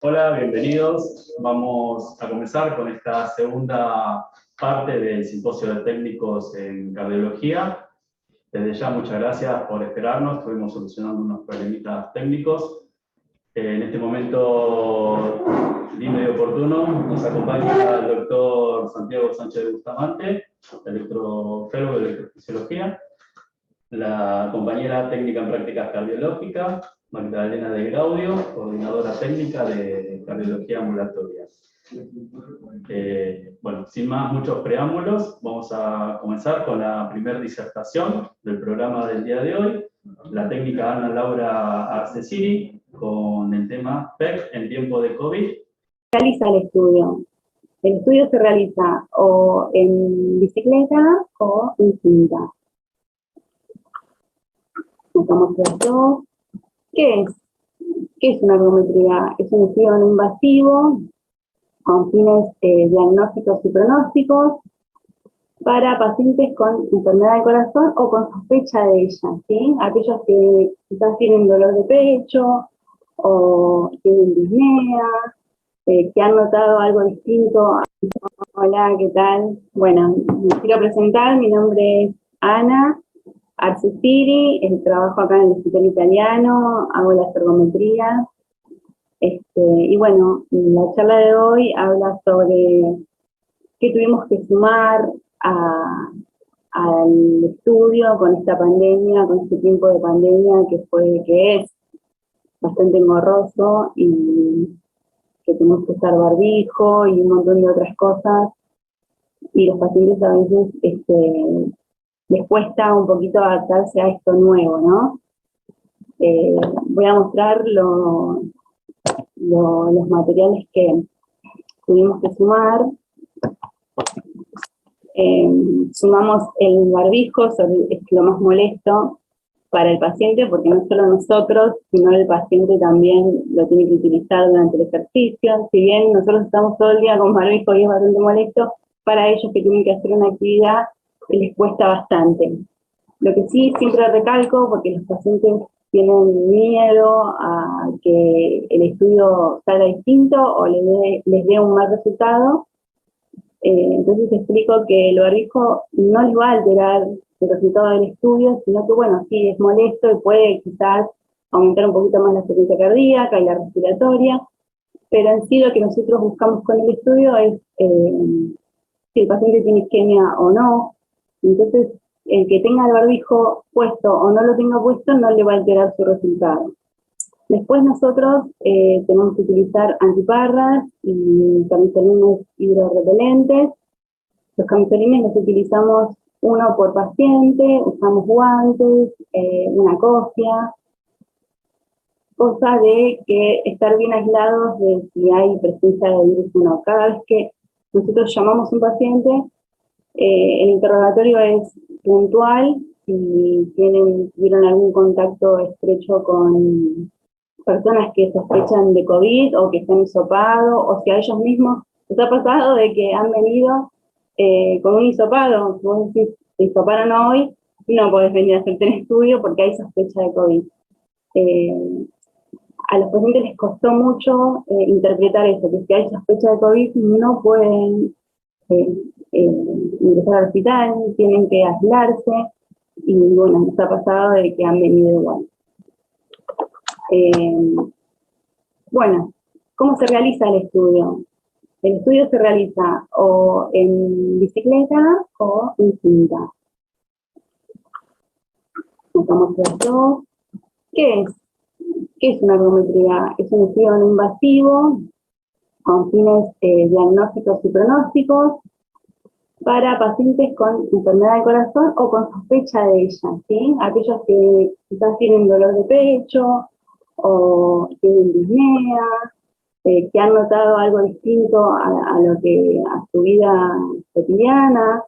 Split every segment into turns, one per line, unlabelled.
Hola, bienvenidos. Vamos a comenzar con esta segunda parte del simposio de técnicos en cardiología. Desde ya, muchas gracias por esperarnos. Estuvimos solucionando unos problemitas técnicos. En este momento lindo y oportuno nos acompaña el doctor Santiago Sánchez de Bustamante, electrofellow de electrofisiología, la compañera técnica en prácticas cardiológicas, Magdalena de Graudio, coordinadora técnica de cardiología ambulatoria. Bueno, sin más muchos preámbulos, vamos a comenzar con la primera disertación del programa del día de hoy, la técnica Ana Laura Arcesini, con el tema PEC en tiempo de COVID.
Realiza el estudio. El estudio se realiza o en bicicleta o en cinta. Notamos los dos. ¿Qué es? ¿Qué es una ergometría? Es un estudio no invasivo con fines diagnósticos y pronósticos para pacientes con enfermedad del corazón o con sospecha de ella, ¿sí? Aquellos que quizás tienen dolor de pecho o tienen disnea, que han notado algo distinto. Hola, ¿qué tal? Bueno, me quiero presentar, mi nombre es Ana Arcesini, trabajo acá en el Hospital Italiano, hago las ergometrías. Y bueno, la charla de hoy habla sobre qué tuvimos que sumar al estudio con esta pandemia, con este tiempo de pandemia que es bastante engorroso y que tenemos que usar barbijo y un montón de otras cosas, y los pacientes a veces les cuesta un poquito adaptarse a esto nuevo, ¿no? Voy a mostrar los materiales que tuvimos que sumar. Sumamos el barbijo, es lo más molesto para el paciente, porque no solo nosotros, sino el paciente también lo tiene que utilizar durante el ejercicio. Si bien nosotros estamos todo el día con barbijo y es bastante molesto, para ellos que tienen que hacer una actividad les cuesta bastante. Lo que sí siempre recalco, porque los pacientes tienen miedo a que el estudio salga distinto o les dé un mal resultado, entonces explico que el barbijo no les va a alterar el resultado del estudio, sino que, bueno, sí es molesto y puede quizás aumentar un poquito más la frecuencia cardíaca y la respiratoria, pero en sí lo que nosotros buscamos con el estudio es si el paciente tiene isquemia o no. Entonces, el que tenga el barbijo puesto o no lo tenga puesto no le va a alterar su resultado. Después nosotros tenemos que utilizar antiparras y camisolines hidrorrepelentes. Los camisolines los utilizamos uno por paciente, usamos guantes, una cofia, cosa de que estar bien aislados de si hay presencia de virus o no. Cada vez que nosotros llamamos a un paciente, el interrogatorio es puntual, si tuvieron algún contacto estrecho con personas que sospechan de COVID o que están hisopados, o si a ellos mismos les ha pasado de que han venido con un hisopado. Vos decís, te hisoparon hoy, no podés venir a hacerte el estudio porque hay sospecha de COVID. A los pacientes les costó mucho interpretar eso, que si hay sospecha de COVID no pueden ingresar al hospital, tienen que aislarse, y bueno, nos ha pasado de que han venido igual. Bueno, ¿cómo se realiza el estudio? El estudio se realiza o en bicicleta o en cinta. Notamos los dos. ¿Qué es? ¿Qué es una ergometría? Es un estudio no invasivo con fines diagnósticos y pronósticos para pacientes con enfermedad del corazón o con sospecha de ella, ¿sí? Aquellos que quizás tienen dolor de pecho o tienen disnea, que han notado algo distinto a su vida cotidiana.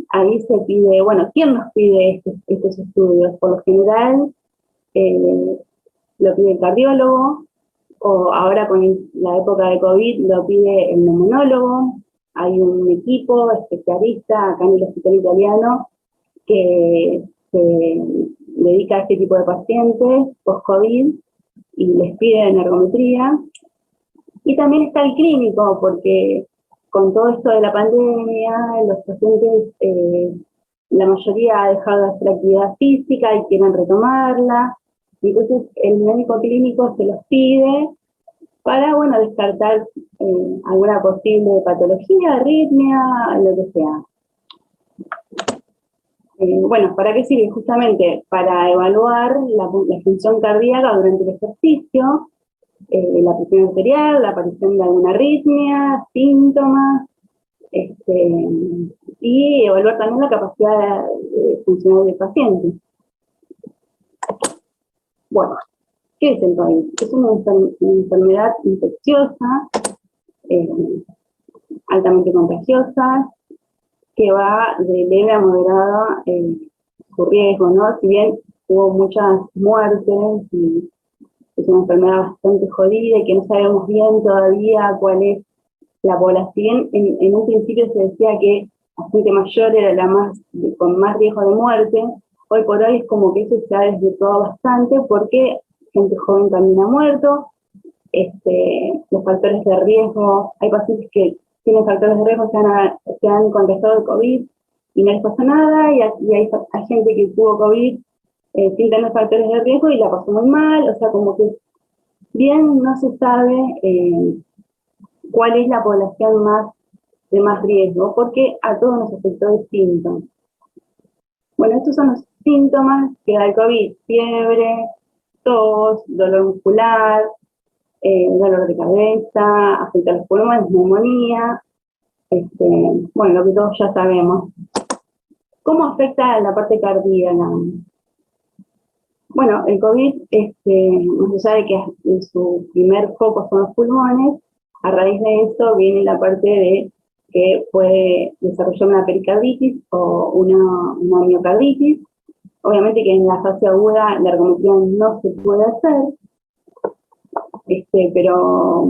Ahí se pide, bueno, ¿quién nos pide estos estudios? Por lo general lo pide el cardiólogo, o ahora con la época de COVID lo pide el neumonólogo. Hay un equipo especialista acá en el Hospital Italiano que se dedica a este tipo de pacientes post-COVID, y les piden ergometría. Y también está el clínico, porque con todo esto de la pandemia, los pacientes, la mayoría ha dejado de hacer actividad física y quieren retomarla. Entonces el médico clínico se los pide para, bueno, descartar alguna posible patología, arritmia, lo que sea. Bueno, ¿para qué sirve? Justamente para evaluar la función cardíaca durante el ejercicio, la presión arterial, la aparición de alguna arritmia, síntomas, y evaluar también la capacidad funcional del paciente. Bueno, ¿qué es el COVID? Es una enfermedad infecciosa, altamente contagiosa, que va de leve a moderada su riesgo, ¿no? Si bien hubo muchas muertes y es una enfermedad bastante jodida y que no sabemos bien todavía cuál es la población. En un principio se decía que la gente mayor era la con más riesgo de muerte. Hoy por hoy es como que eso se ha desvirtuado bastante porque gente joven también ha muerto. Los factores de riesgo, hay pacientes que tienen factores de riesgo, se han contagiado de COVID y no les pasó nada, y hay gente que tuvo COVID sin tener factores de riesgo y la pasó muy mal. O sea, como que bien no se sabe cuál es la población de más riesgo, porque a todos nos afectó distinto. Bueno, estos son los síntomas que da el COVID: fiebre, tos, dolor muscular, dolor de cabeza, afecta a los pulmones, neumonía, bueno, lo que todos ya sabemos. ¿Cómo afecta la parte cardíaca? Bueno, el COVID, más allá de que su primer foco son los pulmones, a raíz de eso viene la parte de que puede desarrollar una pericarditis o una miocarditis. Obviamente que en la fase aguda la ergometría no se puede hacer, pero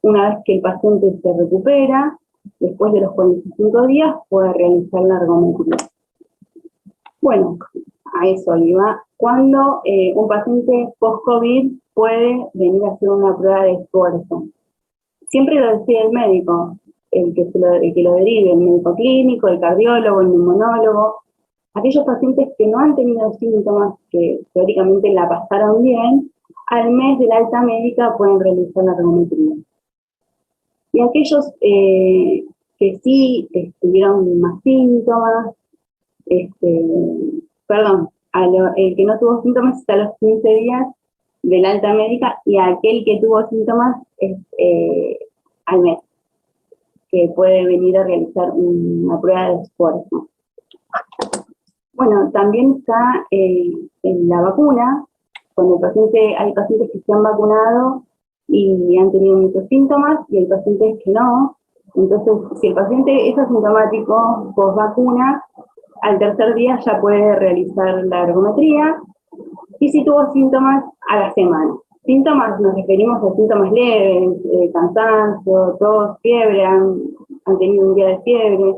una vez que el paciente se recupera, después de los 45 días puede realizar la ergometría. Bueno, a eso iba. ¿Cuándo un paciente post-COVID puede venir a hacer una prueba de esfuerzo? Siempre lo decide el médico, el que lo derive, el médico clínico, el cardiólogo, el neumonólogo. Aquellos pacientes que no han tenido síntomas, que teóricamente la pasaron bien, al mes de la alta médica pueden realizar la ergometría. Y aquellos que sí tuvieron más síntomas, el que no tuvo síntomas hasta los 15 días de la alta médica, y aquel que tuvo síntomas al mes, que puede venir a realizar una prueba de esfuerzo. Bueno, también está en la vacuna. Cuando hay pacientes que se han vacunado y han tenido muchos síntomas, y hay pacientes que no. Entonces, si el paciente es asintomático post vacuna, al tercer día ya puede realizar la ergometría, y si tuvo síntomas, a la semana. Síntomas, nos referimos a síntomas leves, cansancio, tos, fiebre, han tenido un día de fiebre.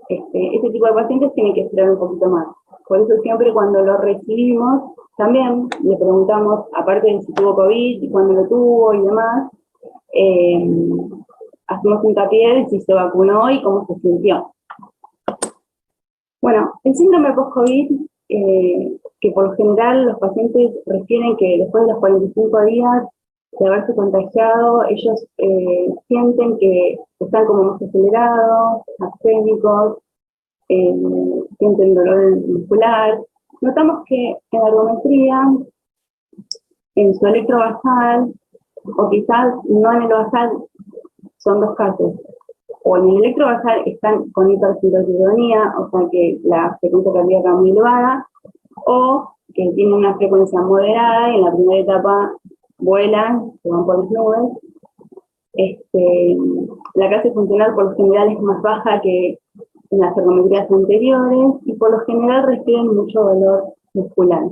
Este tipo de pacientes tienen que esperar un poquito más. Por eso siempre cuando lo recibimos, también le preguntamos, aparte de si tuvo COVID y cuándo lo tuvo y demás, hacemos hincapié de si se vacunó y cómo se sintió. Bueno, el síndrome post-COVID, que por lo general los pacientes refieren que después de los 45 días de haberse contagiado, ellos sienten que están como más acelerados, abscénicos, sienten dolor muscular. Notamos que en la ergometría, en su electrovasal, o quizás no en el basal, son dos casos. O en el electrovasal están con hipertiroidismia, o sea que la frecuencia cardíaca es muy elevada, o que tienen una frecuencia moderada y en la primera etapa vuelan, se van por las nubes. La clase funcional por lo general es más baja que en las ergometrías anteriores, y por lo general refieren mucho dolor muscular.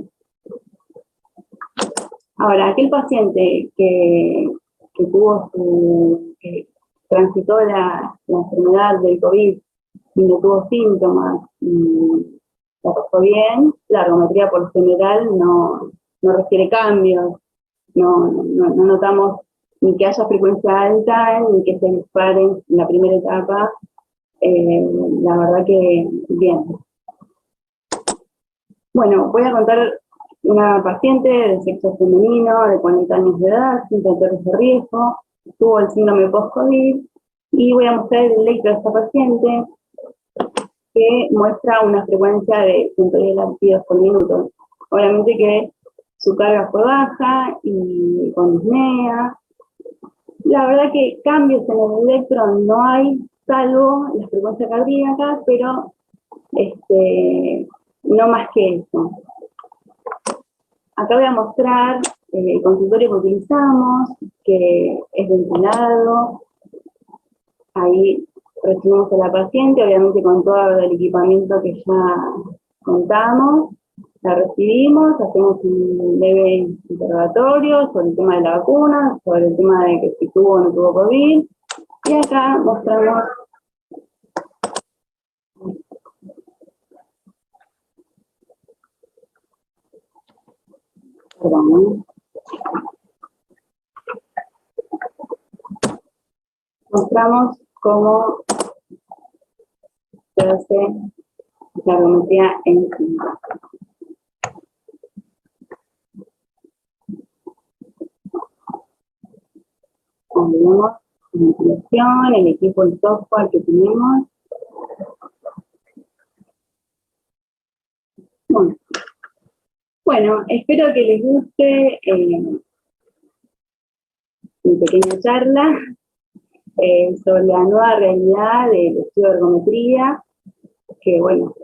Ahora, aquel paciente que transitó la enfermedad del COVID y no tuvo síntomas y la pasó bien, la ergometría por lo general no no requiere cambios, no notamos ni que haya frecuencia alta, ni que se disparen en la primera etapa. La verdad que bien. Bueno, voy a contar una paciente de sexo femenino de 40 años de edad, sin factores de riesgo, tuvo el síndrome post-COVID, y voy a mostrar el electro de esta paciente, que muestra una frecuencia de 110 latidos por minuto. Obviamente que su carga fue baja y con disnea. La verdad que cambios en el electro no hay, salvo la frecuencia cardíaca, pero no más que eso. Acá voy a mostrar el consultorio que utilizamos, que es ventilado. Ahí recibimos a la paciente, obviamente con todo el equipamiento que ya contamos. La recibimos, hacemos un leve interrogatorio sobre el tema de la vacuna, sobre el tema de que si tuvo o no tuvo COVID. Y acá mostramos mostramos cómo se hace la ergometría en clínica. Tenemos la instalación, el equipo, el software que tenemos. Bueno, espero que les guste mi pequeña charla sobre la nueva realidad del estudio de ergometría, que bueno,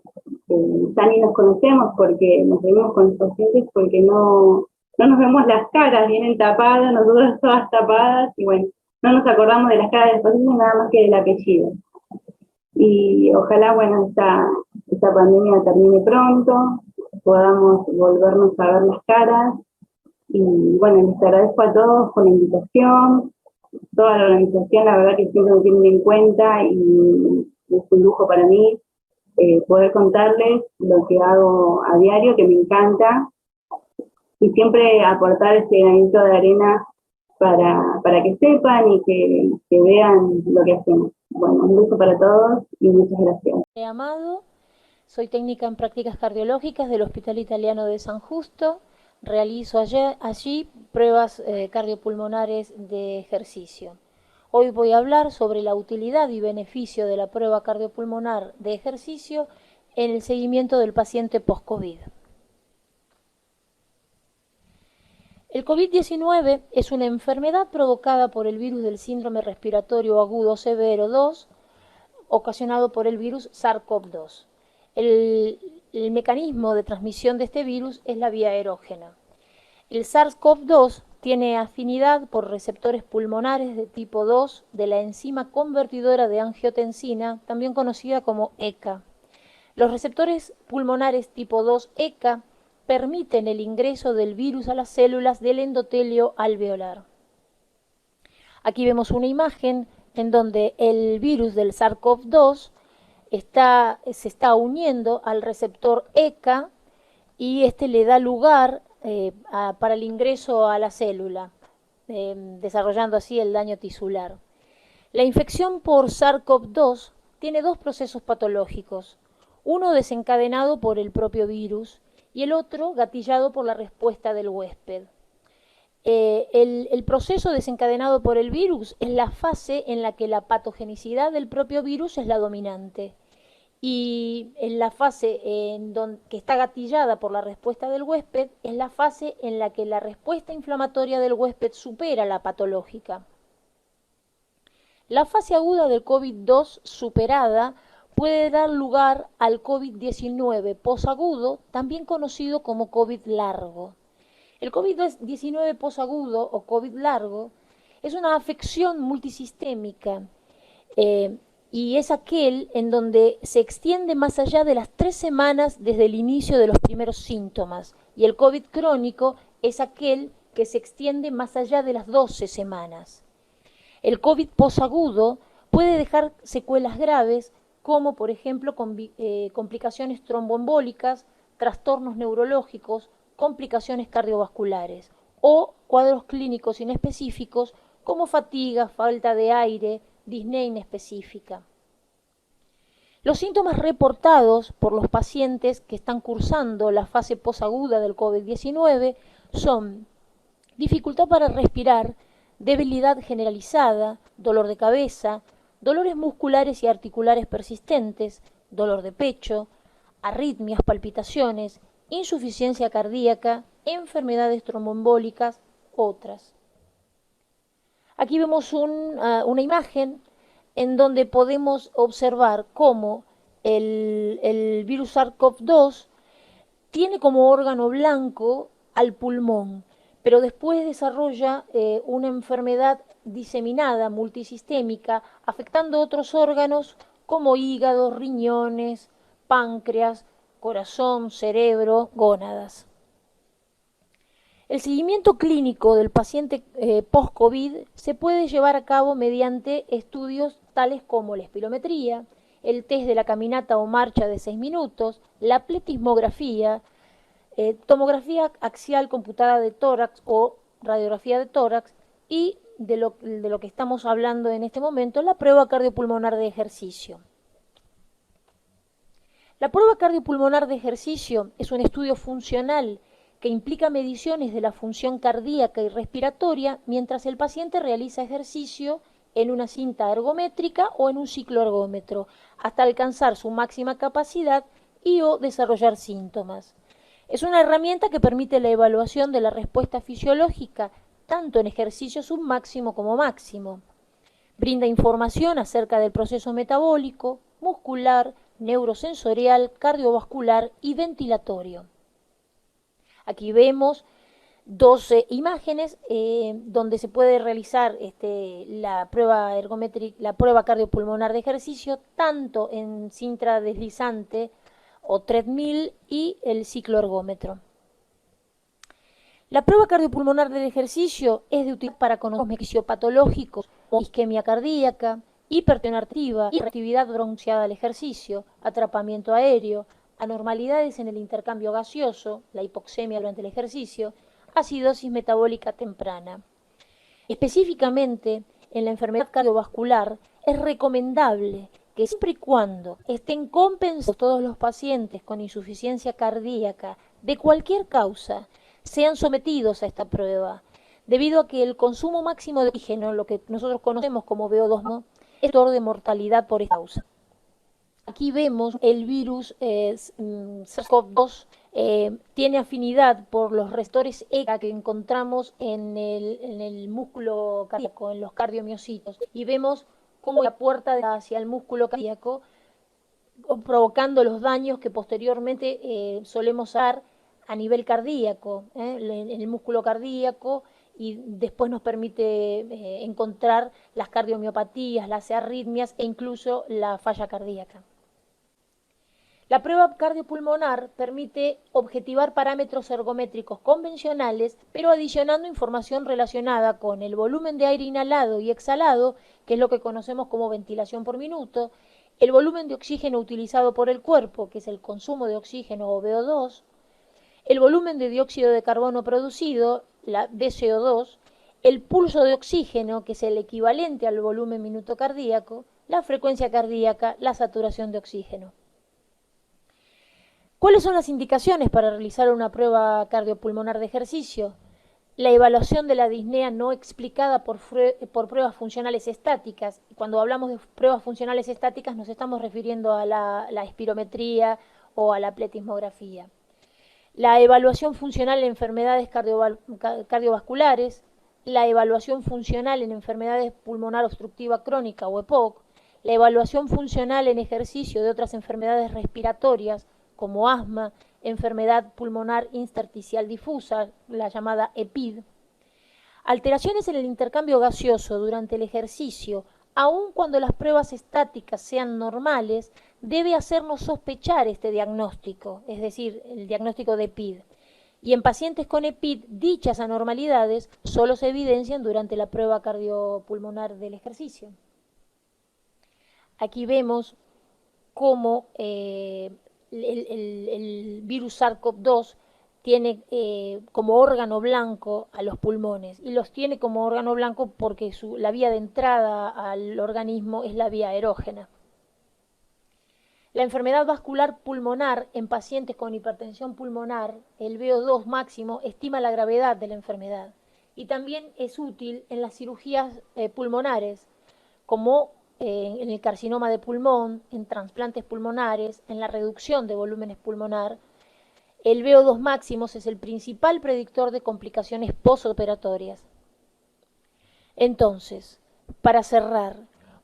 ya ni nos conocemos porque nos vemos con los pacientes porque no nos vemos las caras, vienen tapadas, nosotros todas tapadas, y bueno, no nos acordamos de las caras de los pacientes nada más que del apellido. Y ojalá, bueno, esta pandemia termine pronto, podamos volvernos a ver las caras, y bueno, les agradezco a todos por la invitación, toda la organización, la verdad que siempre me tienen en cuenta, y es un lujo para mí poder contarles lo que hago a diario, que me encanta, y siempre aportar ese granito de arena para que sepan y que vean lo que hacemos. Bueno, un beso para todos y muchas gracias.
Amado, soy técnica en prácticas cardiológicas del Hospital Italiano de San Justo. Realizo allí pruebas cardiopulmonares de ejercicio. Hoy voy a hablar sobre la utilidad y beneficio de la prueba cardiopulmonar de ejercicio en el seguimiento del paciente post-COVID. El COVID-19 es una enfermedad provocada por el virus del síndrome respiratorio agudo severo 2, ocasionado por el virus SARS-CoV-2. El mecanismo de transmisión de este virus es la vía aerógena. El SARS-CoV-2 tiene afinidad por receptores pulmonares de tipo 2 de la enzima convertidora de angiotensina, también conocida como ECA. Los receptores pulmonares tipo 2 ECA permiten el ingreso del virus a las células del endotelio alveolar. Aquí vemos una imagen en donde el virus del SARS-CoV-2 se está uniendo al receptor ECA y este le da lugar para el ingreso a la célula, desarrollando así el daño tisular. La infección por SARS-CoV-2 tiene dos procesos patológicos, uno desencadenado por el propio virus y el otro gatillado por la respuesta del huésped. El proceso desencadenado por el virus es la fase en la que la patogenicidad del propio virus es la dominante, y en la fase que está gatillada por la respuesta del huésped es la fase en la que la respuesta inflamatoria del huésped supera la patológica. La fase aguda del COVID-2 superada puede dar lugar al COVID-19 posagudo, también conocido como COVID largo. El COVID-19 posagudo o COVID largo es una afección multisistémica y es aquel en donde se extiende más allá de las 3 semanas desde el inicio de los primeros síntomas, y el COVID crónico es aquel que se extiende más allá de las 12 semanas. El COVID posagudo puede dejar secuelas graves, como por ejemplo complicaciones tromboembólicas, trastornos neurológicos, complicaciones cardiovasculares o cuadros clínicos inespecíficos como fatiga, falta de aire, disnea inespecífica. Los síntomas reportados por los pacientes que están cursando la fase posaguda del COVID-19 son dificultad para respirar, debilidad generalizada, dolor de cabeza, dolores musculares y articulares persistentes, dolor de pecho, arritmias, palpitaciones, insuficiencia cardíaca, enfermedades tromboembólicas, otras. Aquí vemos una imagen en donde podemos observar cómo el virus SARS-CoV-2 tiene como órgano blanco al pulmón, pero después desarrolla una enfermedad diseminada, multisistémica, afectando otros órganos como hígado, riñones, páncreas, corazón, cerebro, gónadas. El seguimiento clínico del paciente post-COVID se puede llevar a cabo mediante estudios tales como la espirometría, el test de la caminata o marcha de 6 minutos, la pletismografía, tomografía axial computada de tórax o radiografía de tórax y de lo que estamos hablando en este momento, la prueba cardiopulmonar de ejercicio. La prueba cardiopulmonar de ejercicio es un estudio funcional que implica mediciones de la función cardíaca y respiratoria mientras el paciente realiza ejercicio en una cinta ergométrica o en un cicloergómetro, hasta alcanzar su máxima capacidad y o desarrollar síntomas. Es una herramienta que permite la evaluación de la respuesta fisiológica tanto en ejercicio submáximo como máximo. Brinda información acerca del proceso metabólico, muscular, neurosensorial, cardiovascular y ventilatorio. Aquí vemos 12 imágenes donde se puede realizar la prueba cardiopulmonar de ejercicio, tanto en cinta deslizante o treadmill y el cicloergómetro. La prueba cardiopulmonar del ejercicio es de utilidad para conocer mecanismos patológicos como isquemia cardíaca, hipertensión arterial, hiperactividad bronquial al ejercicio, atrapamiento aéreo, anormalidades en el intercambio gaseoso, la hipoxemia durante el ejercicio, acidosis metabólica temprana. Específicamente, en la enfermedad cardiovascular, es recomendable que siempre y cuando estén compensados todos los pacientes con insuficiencia cardíaca de cualquier causa, sean sometidos a esta prueba, debido a que el consumo máximo de oxígeno, lo que nosotros conocemos como VO2, es factor de mortalidad por esta causa. Aquí vemos el virus SARS-CoV-2 tiene afinidad por los receptores ECA que encontramos en el músculo cardíaco, en los cardiomiocitos, y vemos cómo la puerta hacia el músculo cardíaco, provocando los daños que posteriormente solemos dar a nivel cardíaco, en el músculo cardíaco, y después nos permite encontrar las cardiomiopatías, las arritmias e incluso la falla cardíaca. La prueba cardiopulmonar permite objetivar parámetros ergométricos convencionales, pero adicionando información relacionada con el volumen de aire inhalado y exhalado, que es lo que conocemos como ventilación por minuto, el volumen de oxígeno utilizado por el cuerpo, que es el consumo de oxígeno o VO2, el volumen de dióxido de carbono producido, la DCO2, el pulso de oxígeno, que es el equivalente al volumen minuto cardíaco, la frecuencia cardíaca, la saturación de oxígeno. ¿Cuáles son las indicaciones para realizar una prueba cardiopulmonar de ejercicio? La evaluación de la disnea no explicada por pruebas funcionales estáticas. Cuando hablamos de pruebas funcionales estáticas nos estamos refiriendo a la espirometría o a la pletismografía. La evaluación funcional en enfermedades cardiovasculares, la evaluación funcional en enfermedades pulmonar obstructiva crónica o EPOC, la evaluación funcional en ejercicio de otras enfermedades respiratorias, como asma, enfermedad pulmonar intersticial difusa, la llamada EPID. Alteraciones en el intercambio gaseoso durante el ejercicio, aun cuando las pruebas estáticas sean normales, debe hacernos sospechar este diagnóstico, es decir, el diagnóstico de EPID. Y en pacientes con EPID, dichas anormalidades solo se evidencian durante la prueba cardiopulmonar del ejercicio. Aquí vemos cómo el virus SARS-CoV-2 tiene como órgano blanco a los pulmones, y los tiene como órgano blanco porque la vía de entrada al organismo es la vía erógena. La enfermedad vascular pulmonar en pacientes con hipertensión pulmonar, el VO2 máximo, estima la gravedad de la enfermedad, y también es útil en las cirugías pulmonares, como en el carcinoma de pulmón, en trasplantes pulmonares, en la reducción de volúmenes pulmonar. El VO2 máximos es el principal predictor de complicaciones postoperatorias. Entonces, para cerrar,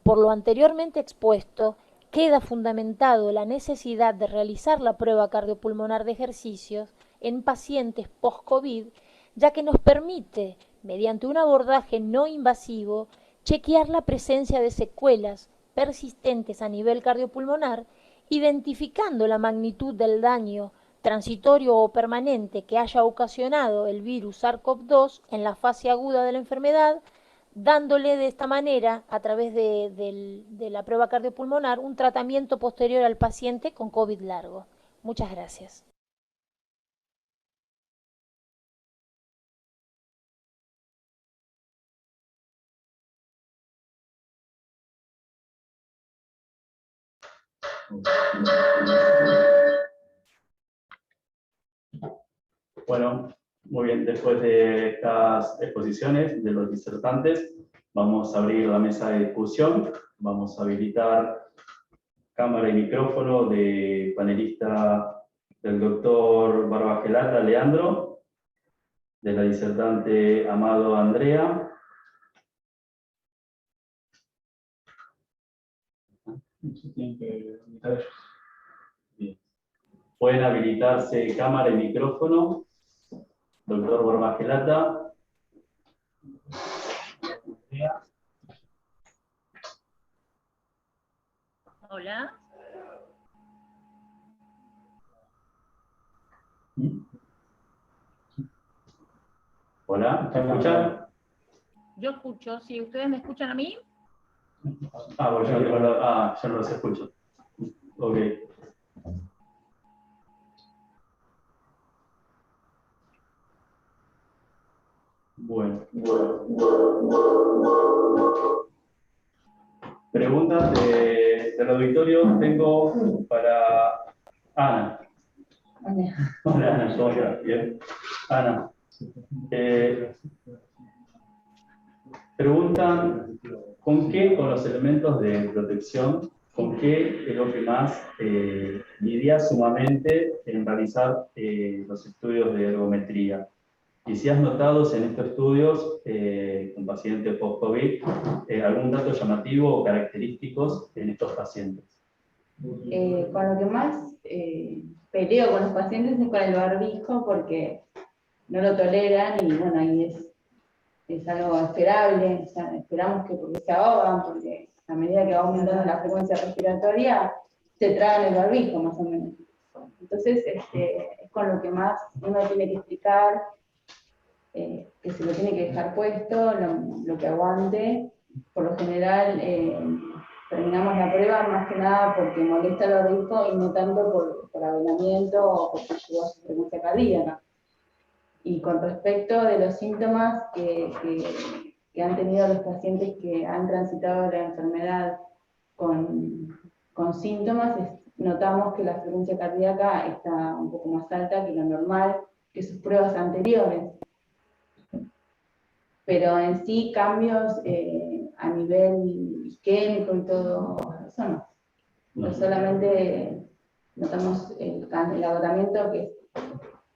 por lo anteriormente expuesto, queda fundamentado la necesidad de realizar la prueba cardiopulmonar de ejercicios en pacientes post-COVID, ya que nos permite, mediante un abordaje no invasivo, chequear la presencia de secuelas persistentes a nivel cardiopulmonar, identificando la magnitud del daño transitorio o permanente que haya ocasionado el virus SARS-CoV-2 en la fase aguda de la enfermedad, dándole de esta manera, a través de la prueba cardiopulmonar, un tratamiento posterior al paciente con COVID largo. Muchas gracias.
Bueno, muy bien, después de estas exposiciones de los disertantes, vamos a abrir la mesa de discusión. Vamos a habilitar cámara y micrófono de panelista del doctor Barbagelata Leandro, de la disertante Amado Andrea. Bien. Pueden habilitarse cámara y micrófono. Doctor Barbagelata.
Hola.
Hola, ¿me escuchan?
Yo escucho, si ustedes me escuchan a mí.
Bueno, yo no los escucho. Ok. Bueno. Preguntas del auditorio tengo para Ana. Hola, Ana, ¿cómo estás? Bien. Ana. Preguntan, ¿con qué, con los elementos de protección, con qué es lo que más lidia sumamente en realizar los estudios de ergometría? Y si has notado en estos estudios, con pacientes post-COVID, algún dato llamativo o característicos en estos pacientes.
Con lo que más peleo con los pacientes es con el barbijo porque no lo toleran y bueno, ahí es algo esperable, o sea, esperamos que porque se ahogan, porque a medida que va aumentando la frecuencia respiratoria, se tragan el barbijo más o menos. Entonces, es con lo que más uno tiene que explicar, que se lo tiene que dejar puesto, lo que aguante. Por lo general, terminamos la prueba más que nada porque molesta el barbijo y no tanto por avelamiento o porque llegó a su frecuencia cardíaca. Y con respecto de los síntomas que han tenido los pacientes que han transitado la enfermedad con síntomas, notamos que la frecuencia cardíaca está un poco más alta que lo normal, que sus pruebas anteriores. Pero en sí, cambios a nivel isquémico y todo eso no. No solamente notamos el agotamiento que es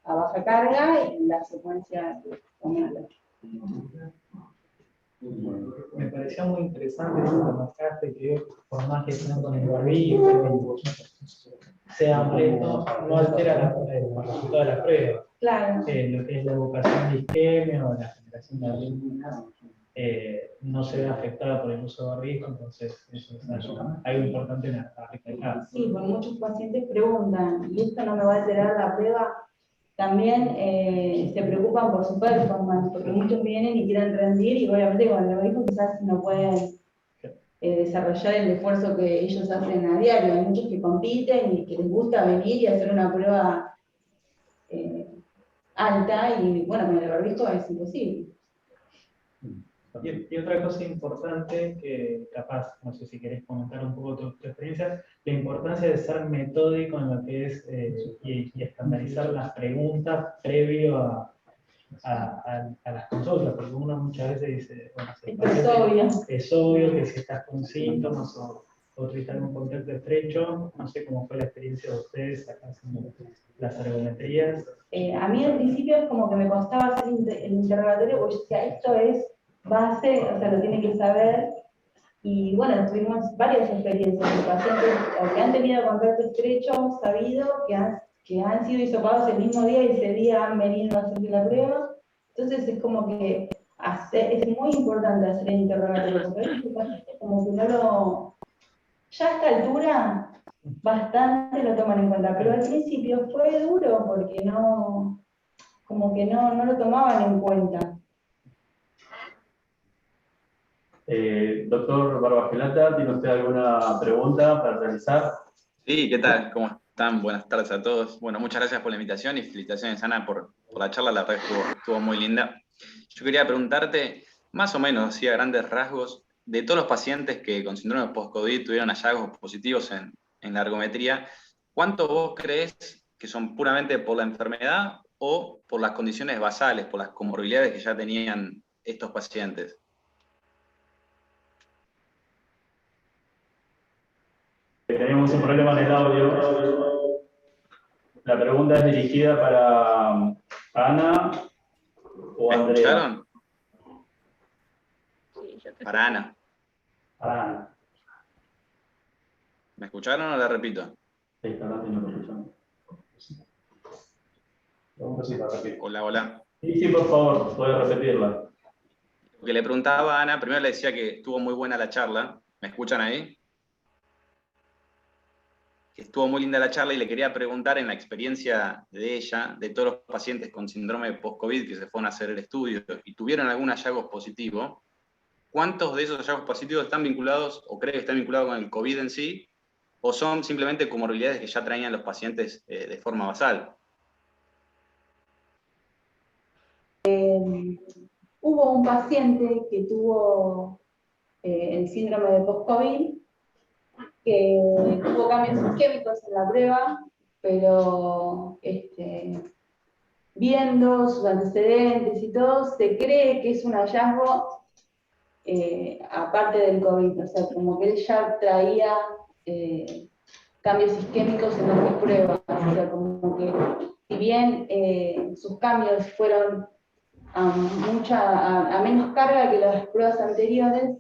a baja carga y la secuencia que aumenta.
Me pareció muy interesante eso que mostraste, que por más que estén con el barbijo, sea molesto, no altera el resultado de la prueba.
Claro.
Lo que es la evocación de isquemia o la generación de arritmias no se ve afectada por el uso de barbijo, entonces eso es algo importante a recalcar.
Sí, porque muchos pacientes preguntan, ¿y esto no me va a alterar la prueba? También se preocupan por su performance, porque muchos vienen y quieren rendir y obviamente con el barbijo quizás no pueden desarrollar el esfuerzo que ellos hacen a diario. Hay muchos que compiten y que les gusta venir y hacer una prueba alta y bueno, con el barbijo es imposible.
Y otra cosa importante que capaz, no sé si querés comentar un poco tu experiencia, la importancia de ser metódico en lo que es y estandarizar las preguntas previo a las consultas, porque uno muchas veces dice, bueno, si el paciente es obvio que si estás con síntomas o estás en un contacto estrecho, no sé cómo fue la experiencia de ustedes acá haciendo las ergometrías.
A mí al principio es como que me costaba hacer el interrogatorio, porque yo decía, esto es base, o sea, lo tiene que saber. Y bueno, tuvimos varias experiencias de pacientes que han tenido contacto estrecho, sabido, que han sido hisopados el mismo día y ese día han venido a hacer la prueba. Entonces es como que es muy importante hacer el interrogatorio, porque a veces como que no lo... Ya a esta altura bastante lo toman en cuenta, pero al principio fue duro porque no, como que no lo tomaban en cuenta.
Doctor Barbagelata, ¿tiene usted alguna pregunta para realizar?
Sí, ¿qué tal? ¿Cómo están? Buenas tardes a todos. Bueno, muchas gracias por la invitación y felicitaciones, Ana, por la charla. La verdad que estuvo muy linda. Yo quería preguntarte, más o menos, así a grandes rasgos, de todos los pacientes que con síndrome post-COVID tuvieron hallazgos positivos en la ergometría, ¿cuántos vos crees que son puramente por la enfermedad o por las condiciones basales, por las comorbilidades que ya tenían estos pacientes?
Tenemos un problema en el audio. La pregunta es dirigida para Ana o
¿Me
Andrea.
escucharon?
Sí, yo te
Para Ana.
Para Ana.
¿Me escucharon o la repito?
Sí, está hablando y no lo escuchamos.
Hola, hola.
Sí, por favor, puede repetirla.
Lo que le preguntaba a Ana, primero le decía que estuvo muy buena la charla. ¿Me escuchan ahí? Que estuvo muy linda la charla y le quería preguntar en la experiencia de ella, de todos los pacientes con síndrome post-COVID que se fueron a hacer el estudio y tuvieron algún hallazgo positivo, ¿cuántos de esos hallazgos positivos están vinculados o cree que están vinculados con el COVID en sí o son simplemente comorbilidades que ya traían los pacientes de forma basal?
Hubo un paciente que tuvo el síndrome de post-COVID, que tuvo cambios isquémicos en la prueba, pero viendo sus antecedentes y todo, se cree que es un hallazgo aparte del COVID, o sea, como que él ya traía cambios isquémicos en las pruebas, o sea, como que si bien sus cambios fueron a menos carga que las pruebas anteriores,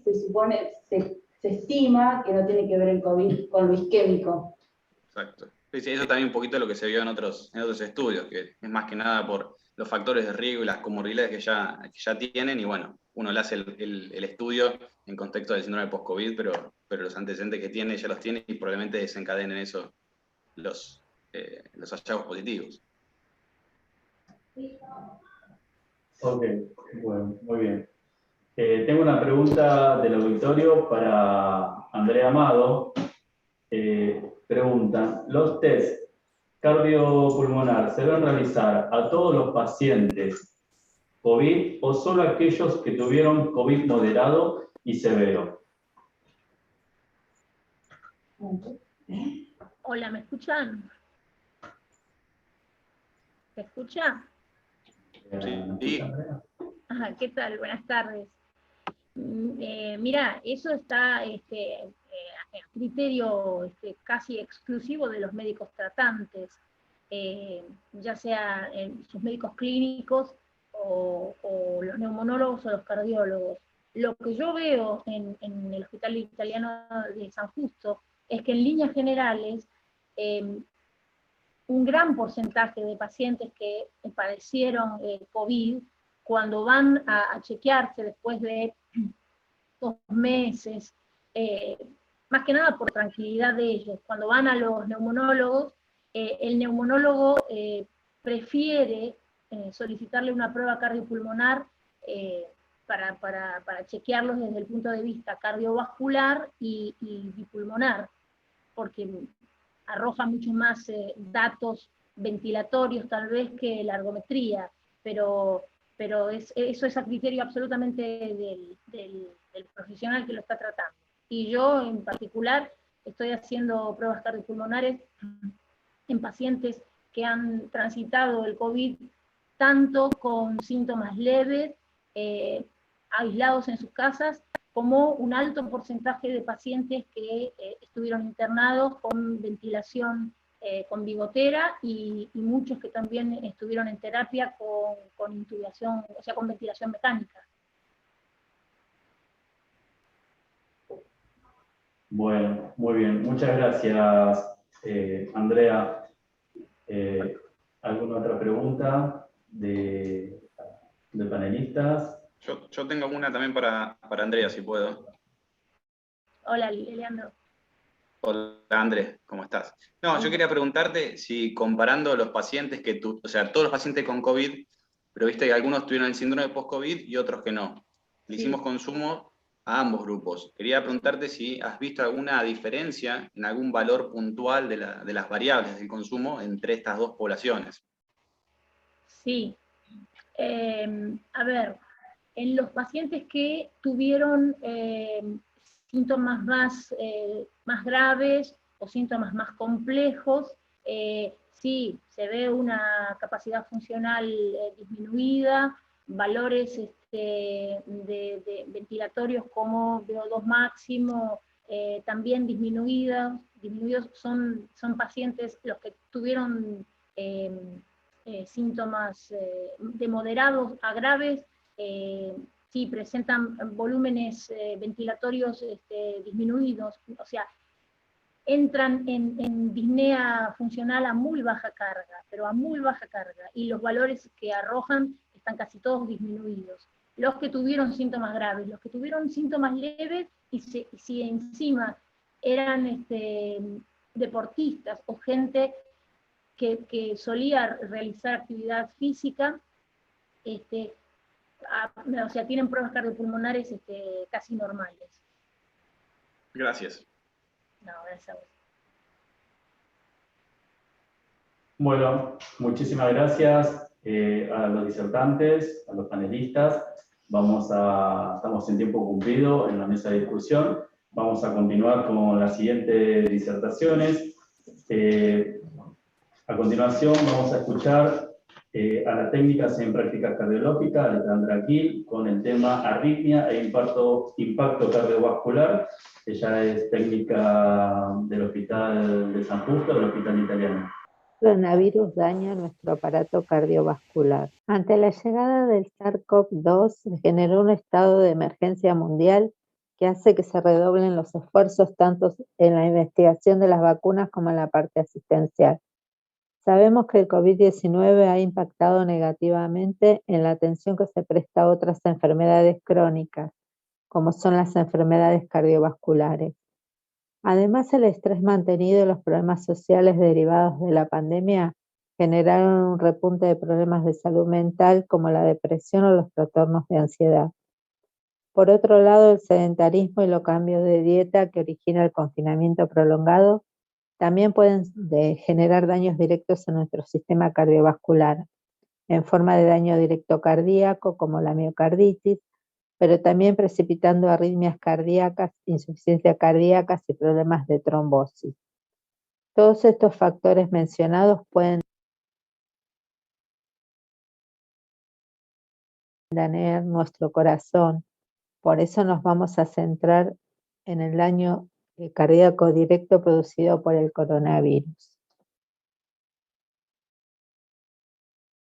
se estima que no tiene que ver el COVID con lo isquémico.
Exacto. Sí, sí, eso también un poquito lo que se vio en otros estudios, que es más que nada por los factores de riesgo y las comorbilidades que ya tienen, y bueno, uno le hace el estudio en contexto del síndrome post-COVID, pero los antecedentes que tiene ya los tiene y probablemente desencadenen eso los hallazgos positivos.
Ok, bueno, muy bien. Tengo una pregunta del auditorio para Andrea Amado. Preguntan, ¿los test cardiopulmonar se deben realizar a todos los pacientes COVID o solo aquellos que tuvieron COVID moderado y severo?
Hola, ¿me escuchan? ¿Me escucha?
Sí.
Ajá, ¿qué tal? Buenas tardes. Mira, eso está a criterio casi exclusivo de los médicos tratantes, ya sea sus médicos clínicos o los neumonólogos o los cardiólogos. Lo que yo veo en el Hospital Italiano de San Justo es que en líneas generales un gran porcentaje de pacientes que padecieron COVID, cuando van a chequearse después de 2 meses, más que nada por tranquilidad de ellos, cuando van a los neumonólogos, el neumonólogo prefiere solicitarle una prueba cardiopulmonar para chequearlos desde el punto de vista cardiovascular y bipulmonar, porque arroja muchos más datos ventilatorios tal vez que la ergometría, pero eso es a criterio absolutamente del profesional que lo está tratando. Y yo en particular estoy haciendo pruebas cardiopulmonares en pacientes que han transitado el COVID tanto con síntomas leves, aislados en sus casas, como un alto porcentaje de pacientes que estuvieron internados con ventilación con bigotera y muchos que también estuvieron en terapia con intubación, o sea, con ventilación mecánica.
Bueno, muy bien. Muchas gracias, Andrea. ¿Alguna otra pregunta de panelistas?
Yo tengo una también para Andrea, si puedo.
Hola, Leandro.
Hola Andrés, ¿cómo estás? No, yo quería preguntarte si comparando los pacientes o sea, todos los pacientes con COVID, pero viste que algunos tuvieron el síndrome post-COVID y otros que no. Le hicimos consumo a ambos grupos. Quería preguntarte si has visto alguna diferencia en algún valor puntual de las variables del consumo entre estas dos poblaciones.
Sí. A ver, en los pacientes que tuvieron síntomas más graves o síntomas más complejos, sí, se ve una capacidad funcional disminuida, valores de ventilatorios como VO2 máximo también disminuidos son pacientes los que tuvieron síntomas de moderados a graves, sí presentan volúmenes ventilatorios disminuidos, o sea, entran en disnea funcional a muy baja carga, pero a muy baja carga, y los valores que arrojan están casi todos disminuidos. Los que tuvieron síntomas graves, los que tuvieron síntomas leves, y si encima eran deportistas o gente que solía realizar actividad física, o sea, tienen pruebas cardiopulmonares casi normales.
Gracias.
No, gracias a vos.
Bueno, muchísimas gracias a los disertantes, a los panelistas. Estamos en tiempo cumplido en la mesa de discusión. Vamos a continuar con las siguientes disertaciones. A continuación vamos a escuchar a las técnicas en prácticas cardiológicas, Alejandra Gil, con el tema arritmia e impacto cardiovascular. Ella es técnica del Hospital de San Justo, del Hospital Italiano.
El coronavirus daña nuestro aparato cardiovascular. Ante la llegada del SARS-CoV-2 se generó un estado de emergencia mundial que hace que se redoblen los esfuerzos tanto en la investigación de las vacunas como en la parte asistencial. Sabemos que el COVID-19 ha impactado negativamente en la atención que se presta a otras enfermedades crónicas, como son las enfermedades cardiovasculares. Además, el estrés mantenido y los problemas sociales derivados de la pandemia generaron un repunte de problemas de salud mental como la depresión o los trastornos de ansiedad. Por otro lado, el sedentarismo y los cambios de dieta que origina el confinamiento prolongado también pueden generar daños directos en nuestro sistema cardiovascular, en forma de daño directo cardíaco como la miocarditis, pero también precipitando arritmias cardíacas, insuficiencia cardíacas y problemas de trombosis. Todos estos factores mencionados pueden dañar nuestro corazón. Por eso nos vamos a centrar en el daño cardíaco directo producido por el coronavirus.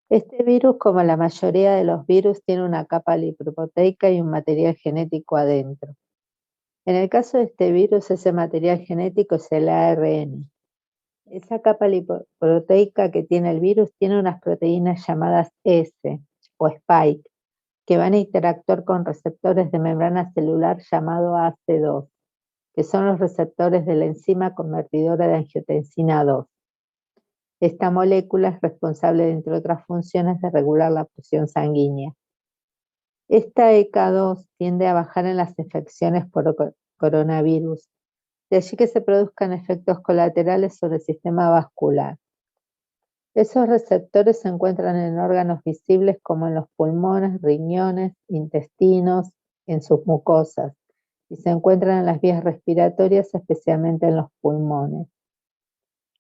Este virus, como la mayoría de los virus, tiene una capa lipoproteica y un material genético adentro. En el caso de este virus, ese material genético es el ARN. Esa capa lipoproteica que tiene el virus tiene unas proteínas llamadas S o spike, que van a interactuar con receptores de membrana celular llamado AC2, que son los receptores de la enzima convertidora de angiotensina 2. Esta molécula es responsable, entre otras funciones, de regular la presión sanguínea. Esta ECA2 tiende a bajar en las infecciones por coronavirus, de allí que se produzcan efectos colaterales sobre el sistema vascular. Esos receptores se encuentran en órganos visibles como en los pulmones, riñones, intestinos, en sus mucosas, y se encuentran en las vías respiratorias, especialmente en los pulmones.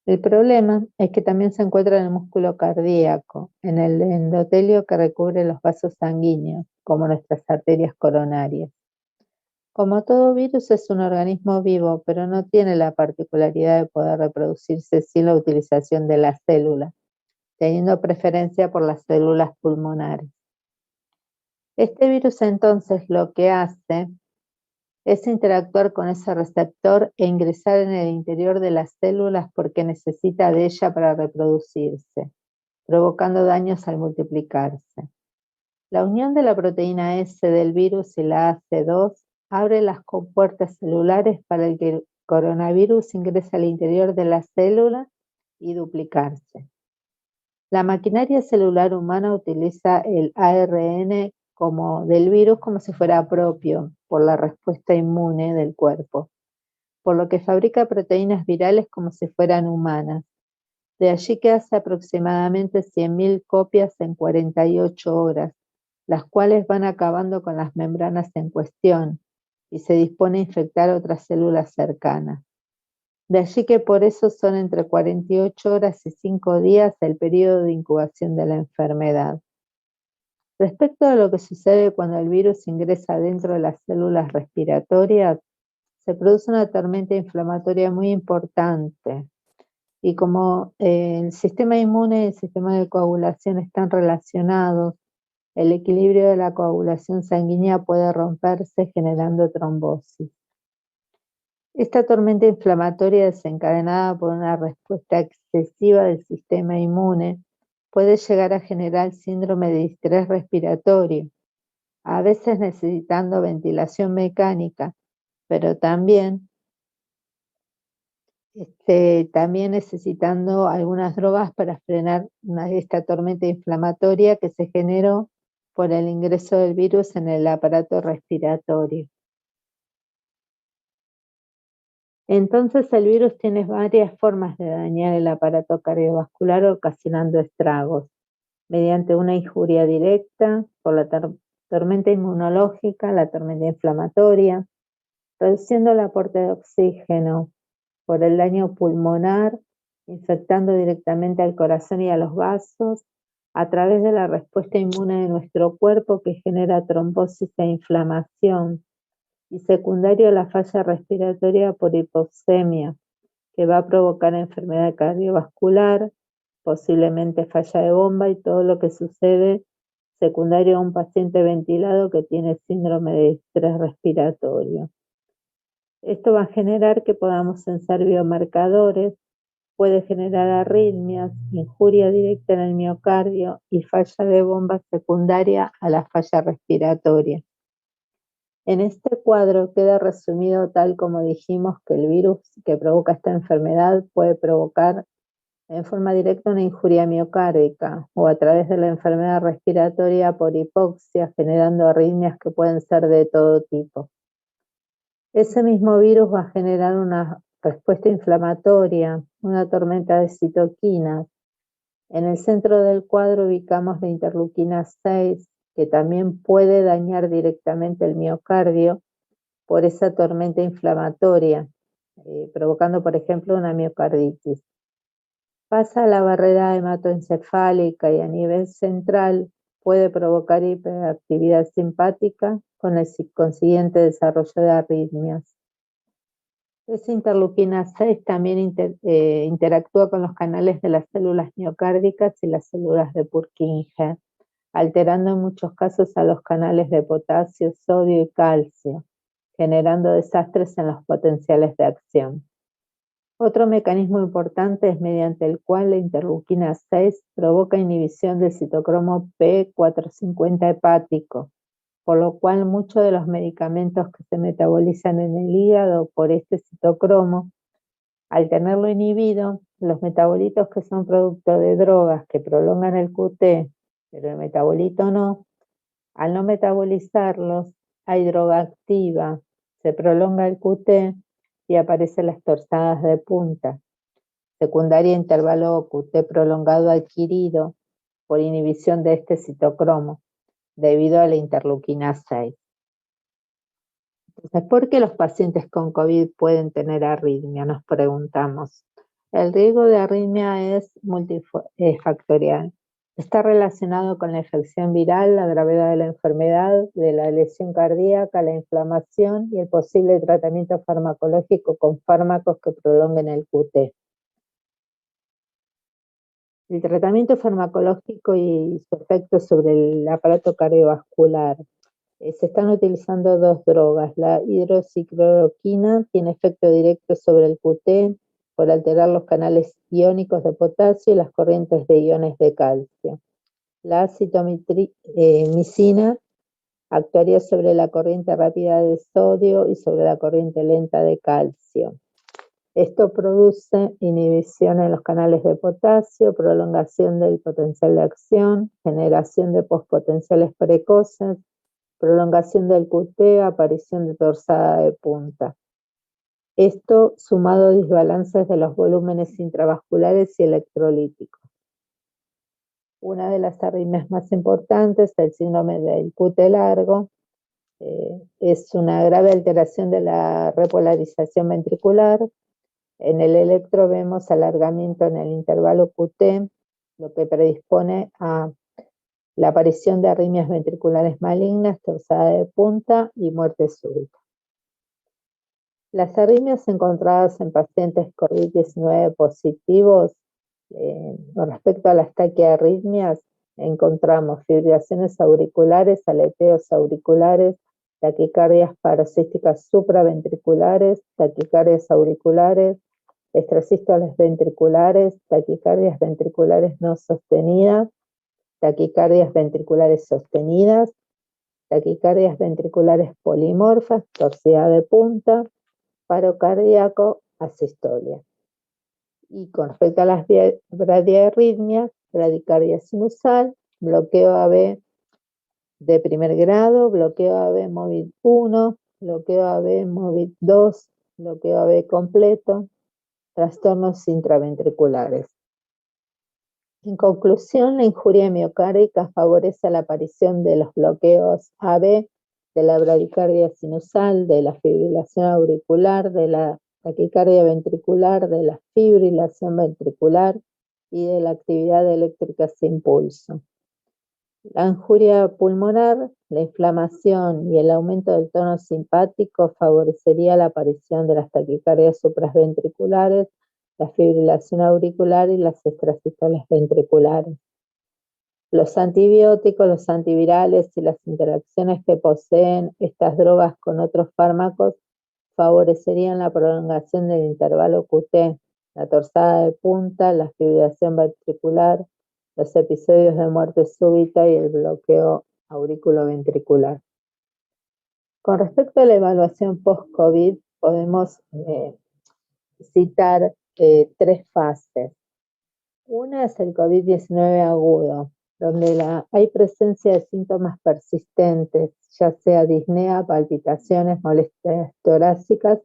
El problema es que también se encuentra en el músculo cardíaco, en el endotelio que recubre los vasos sanguíneos, como nuestras arterias coronarias. Como todo virus es un organismo vivo, pero no tiene la particularidad de poder reproducirse sin la utilización de las células, teniendo preferencia por las células pulmonares. Este virus entonces lo que hace es interactuar con ese receptor e ingresar en el interior de las células porque necesita de ella para reproducirse, provocando daños al multiplicarse. La unión de la proteína S del virus y la AC2 abre las compuertas celulares para que el coronavirus ingrese al interior de la célula y duplicarse. La maquinaria celular humana utiliza el ARN del virus como si fuera propio por la respuesta inmune del cuerpo, por lo que fabrica proteínas virales como si fueran humanas. De allí que hace aproximadamente 100.000 copias en 48 horas, las cuales van acabando con las membranas en cuestión y se dispone a infectar otras células cercanas. De allí que por eso son entre 48 horas y 5 días el periodo de incubación de la enfermedad. Respecto a lo que sucede cuando el virus ingresa dentro de las células respiratorias, se produce una tormenta inflamatoria muy importante. Y como el sistema inmune y el sistema de coagulación están relacionados, el equilibrio de la coagulación sanguínea puede romperse generando trombosis. Esta tormenta inflamatoria desencadenada por una respuesta excesiva del sistema inmune puede llegar a generar síndrome de distrés respiratorio, a veces necesitando ventilación mecánica, pero también necesitando algunas drogas para frenar esta tormenta inflamatoria que se generó por el ingreso del virus en el aparato respiratorio. Entonces el virus tiene varias formas de dañar el aparato cardiovascular ocasionando estragos, mediante una injuria directa, por la tormenta inmunológica, la tormenta inflamatoria, reduciendo el aporte de oxígeno, por el daño pulmonar, infectando directamente al corazón y a los vasos, a través de la respuesta inmune de nuestro cuerpo que genera trombosis e inflamación, y secundario a la falla respiratoria por hipoxemia, que va a provocar enfermedad cardiovascular, posiblemente falla de bomba y todo lo que sucede secundario a un paciente ventilado que tiene síndrome de distrés respiratorio. Esto va a generar que podamos censar biomarcadores, puede generar arritmias, injuria directa en el miocardio y falla de bomba secundaria a la falla respiratoria. En este cuadro queda resumido tal como dijimos que el virus que provoca esta enfermedad puede provocar en forma directa una injuria miocárdica o a través de la enfermedad respiratoria por hipoxia, generando arritmias que pueden ser de todo tipo. Ese mismo virus va a generar una respuesta inflamatoria, una tormenta de citoquinas. En el centro del cuadro ubicamos la interleuquina 6, que también puede dañar directamente el miocardio por esa tormenta inflamatoria, provocando, por ejemplo, una miocarditis. Pasa a la barrera hematoencefálica y a nivel central puede provocar hiperactividad simpática con el consiguiente desarrollo de arritmias. Esa interleuquina 6 también interactúa con los canales de las células miocárdicas y las células de Purkinje, alterando en muchos casos a los canales de potasio, sodio y calcio, generando desastres en los potenciales de acción. Otro mecanismo importante es mediante el cual la interleuquina 6 provoca inhibición del citocromo P450 hepático, por lo cual muchos de los medicamentos que se metabolizan en el hígado por este citocromo, al tenerlo inhibido, los metabolitos que son producto de drogas que prolongan el QT, pero el metabolito no, al no metabolizarlos, hay droga activa, se prolonga el QT y aparecen las torsadas de punta. secundaria intervalo QT prolongado adquirido por inhibición de este citocromo, debido a la interleuquina 6. Entonces, ¿por qué los pacientes con COVID pueden tener arritmia? Nos preguntamos. El riesgo de arritmia es multifactorial. Está relacionado con la infección viral, la gravedad de la enfermedad, de la lesión cardíaca, la inflamación y el posible tratamiento farmacológico con fármacos que prolonguen el QT. El tratamiento farmacológico y su efecto sobre el aparato cardiovascular. Se están utilizando dos drogas. La hidroxicloroquina tiene efecto directo sobre el QT por alterar los canales iónicos de potasio y las corrientes de iones de calcio. La acitromicina actuaría sobre la corriente rápida de sodio y sobre la corriente lenta de calcio. Esto produce inhibición en los canales de potasio, prolongación del potencial de acción, generación de pospotenciales precoces, prolongación del QT, aparición de torsada de punta. Esto sumado a desbalances de los volúmenes intravasculares y electrolíticos. Una de las arritmias más importantes, el síndrome del QT largo, es una grave alteración de la repolarización ventricular. En el electro vemos alargamiento en el intervalo QT, lo que predispone a la aparición de arritmias ventriculares malignas, torsada de punta y muerte súbita. Las arritmias encontradas en pacientes COVID-19 positivos, con respecto a las taquiarritmias, encontramos fibrilaciones auriculares, aleteos auriculares, taquicardias paroxísticas supraventriculares, taquicardias auriculares, extrasístoles ventriculares, taquicardias ventriculares no sostenidas, taquicardias ventriculares sostenidas, taquicardias ventriculares polimorfas, torcida de punta, paro cardíaco, asistolia. Y con respecto a las bradiarritmias, bradicardia sinusal, bloqueo AB de primer grado, bloqueo AB MOVID 1, bloqueo AB MOVID 2, bloqueo AB completo, trastornos intraventriculares. En conclusión, la injuria miocárdica favorece la aparición de los bloqueos AB, de la bradicardia sinusal, de la fibrilación auricular, de la taquicardia ventricular, de la fibrilación ventricular y de la actividad eléctrica sin pulso. La injuria pulmonar, la inflamación y el aumento del tono simpático favorecería la aparición de las taquicardias supraventriculares, la fibrilación auricular y las extrasístoles ventriculares. Los antibióticos, los antivirales y las interacciones que poseen estas drogas con otros fármacos favorecerían la prolongación del intervalo QT, la torsada de punta, la fibrilación ventricular, los episodios de muerte súbita y el bloqueo auriculoventricular. Con respecto a la evaluación post-COVID, podemos citar tres fases. Una es el COVID-19 agudo, donde hay presencia de síntomas persistentes, ya sea disnea, palpitaciones, molestias torácicas,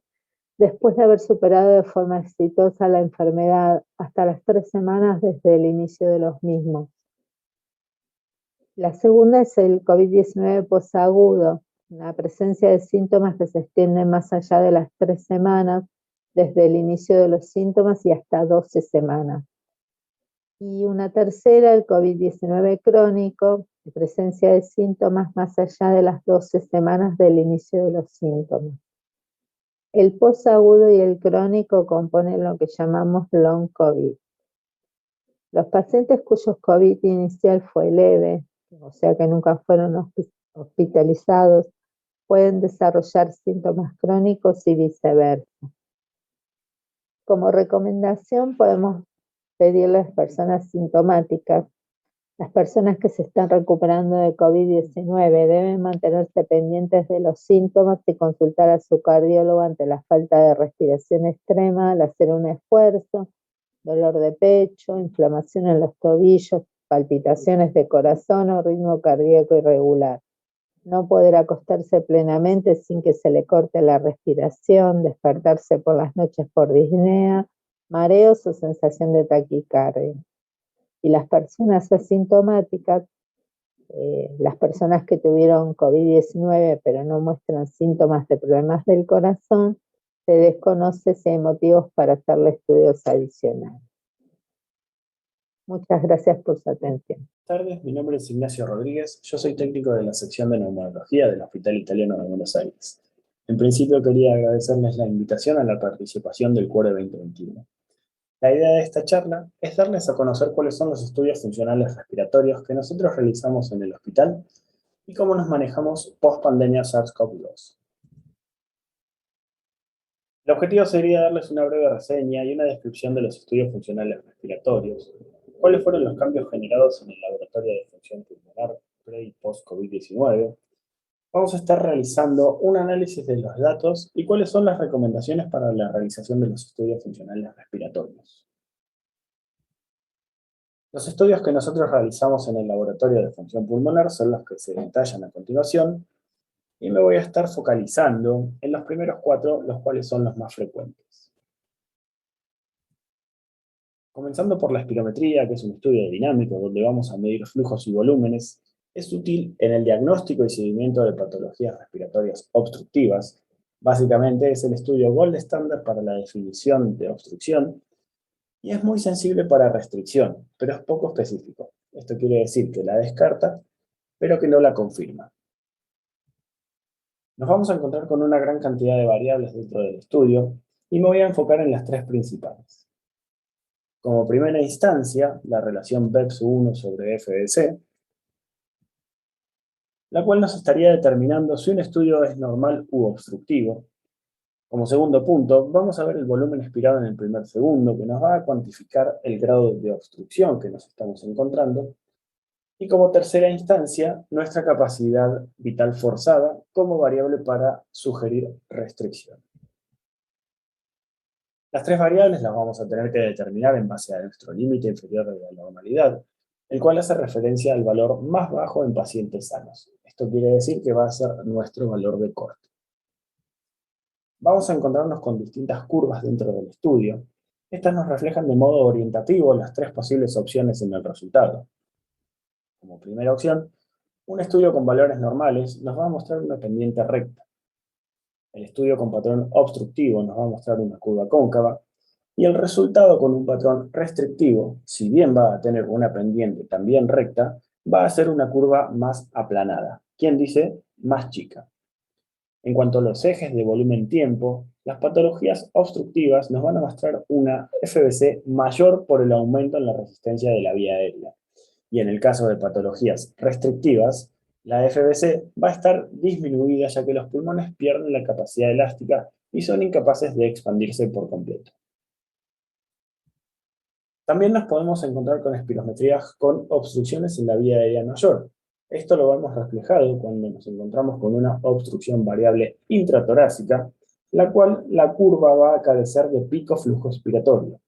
después de haber superado de forma exitosa la enfermedad hasta las 3 semanas desde el inicio de los mismos. La segunda es el COVID-19 posagudo, la presencia de síntomas que se extienden más allá de las 3 semanas, desde el inicio de los síntomas y hasta 12 semanas. Y una tercera, el COVID-19 crónico, de presencia de síntomas más allá de las 12 semanas del inicio de los síntomas. El posagudo y el crónico componen lo que llamamos long COVID. Los pacientes cuyos COVID inicial fue leve, o sea que nunca fueron hospitalizados, pueden desarrollar síntomas crónicos y viceversa. Como recomendación podemos pedirle a las personas sintomáticas, las personas que se están recuperando de COVID-19 deben mantenerse pendientes de los síntomas y consultar a su cardiólogo ante la falta de respiración extrema, al hacer un esfuerzo, dolor de pecho, inflamación en los tobillos, palpitaciones de corazón o ritmo cardíaco irregular. No poder acostarse plenamente sin que se le corte la respiración, despertarse por las noches por disnea, mareos o sensación de taquicardia. Y las personas asintomáticas, las personas que tuvieron COVID-19 pero no muestran síntomas de problemas del corazón, se desconoce si hay motivos para hacerle estudios adicionales. Muchas gracias por su atención.
Buenas tardes, mi nombre es Ignacio Rodríguez, yo soy técnico de la sección de neumonología del Hospital Italiano de Buenos Aires. En principio quería agradecerles la invitación a la participación del CUORE 2021. La idea de esta charla es darles a conocer cuáles son los estudios funcionales respiratorios que nosotros realizamos en el hospital y cómo nos manejamos post-pandemia SARS-CoV-2. El objetivo sería darles una breve reseña y una descripción de los estudios funcionales respiratorios, cuáles fueron los cambios generados en el laboratorio de función pulmonar pre y post-COVID-19. Vamos a estar realizando un análisis de los datos y cuáles son las recomendaciones para la realización de los estudios funcionales respiratorios. Los estudios que nosotros realizamos en el laboratorio de función pulmonar son los que se detallan a continuación, y me voy a estar focalizando en los primeros 4, los cuales son los más frecuentes. Comenzando por la espirometría, que es un estudio dinámico donde vamos a medir flujos y volúmenes, es útil en el diagnóstico y seguimiento de patologías respiratorias obstructivas. Básicamente es el estudio gold estándar para la definición de obstrucción y es muy sensible para restricción, pero es poco específico. Esto quiere decir que la descarta, pero que no la confirma. Nos vamos a encontrar con una gran cantidad de variables dentro del estudio y me voy a enfocar en las 3 principales. Como primera instancia, la relación BEPS-1 sobre FBC, la cual nos estaría determinando si un estudio es normal u obstructivo. Como segundo punto, vamos a ver el volumen expirado en el primer segundo, que nos va a cuantificar el grado de obstrucción que nos estamos encontrando. Y como tercera instancia, nuestra capacidad vital forzada como variable para sugerir restricción. Las 3 variables las vamos a tener que determinar en base a nuestro límite inferior de la normalidad, el cual hace referencia al valor más bajo en pacientes sanos. Esto quiere decir que va a ser nuestro valor de corte. Vamos a encontrarnos con distintas curvas dentro del estudio. Estas nos reflejan de modo orientativo las 3 posibles opciones en el resultado. Como primera opción, un estudio con valores normales nos va a mostrar una pendiente recta. El estudio con patrón obstructivo nos va a mostrar una curva cóncava, y el resultado con un patrón restrictivo, si bien va a tener una pendiente también recta, va a ser una curva más aplanada. ¿Quién dice? Más chica. En cuanto a los ejes de volumen-tiempo, las patologías obstructivas nos van a mostrar una FBC mayor por el aumento en la resistencia de la vía aérea. Y en el caso de patologías restrictivas, la FBC va a estar disminuida ya que los pulmones pierden la capacidad elástica y son incapaces de expandirse por completo. También nos podemos encontrar con espirometrías con obstrucciones en la vía aérea mayor. Esto lo vemos reflejado cuando nos encontramos con una obstrucción variable intratorácica, la cual la curva va a carecer de pico flujo expiratorio.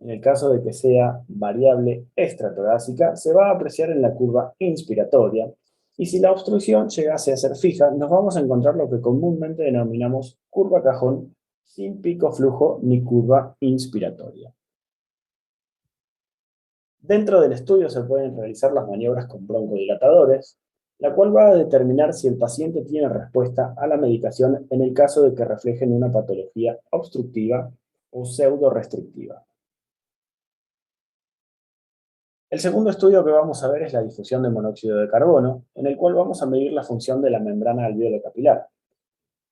En el caso de que sea variable extratorácica, se va a apreciar en la curva inspiratoria, y si la obstrucción llegase a ser fija, nos vamos a encontrar lo que comúnmente denominamos curva cajón, sin pico flujo ni curva inspiratoria. Dentro del estudio se pueden realizar las maniobras con broncodilatadores, la cual va a determinar si el paciente tiene respuesta a la medicación en el caso de que reflejen una patología obstructiva o pseudo-restrictiva. El segundo estudio que vamos a ver es la difusión de monóxido de carbono, en el cual vamos a medir la función de la membrana alvéolo capilar.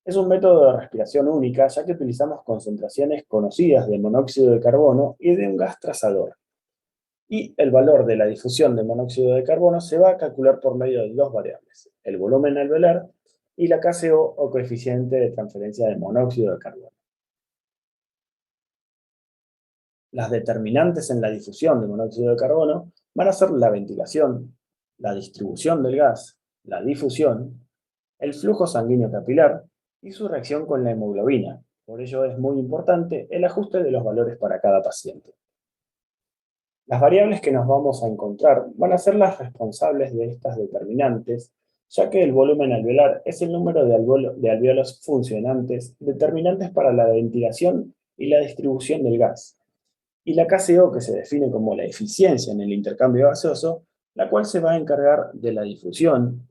Es un método de respiración única, ya que utilizamos concentraciones conocidas de monóxido de carbono y de un gas trazador. Y el valor de la difusión de monóxido de carbono se va a calcular por medio de 2 variables, el volumen alveolar y la KCO o coeficiente de transferencia de monóxido de carbono. Las determinantes en la difusión de monóxido de carbono van a ser la ventilación, la distribución del gas, la difusión, el flujo sanguíneo capilar y su reacción con la hemoglobina. Por ello es muy importante el ajuste de los valores para cada paciente. Las variables que nos vamos a encontrar van a ser las responsables de estas determinantes, ya que el volumen alveolar es el número de alvéolos funcionantes determinantes para la ventilación y la distribución del gas. Y la KCO, que se define como la eficiencia en el intercambio gaseoso, la cual se va a encargar de la difusión,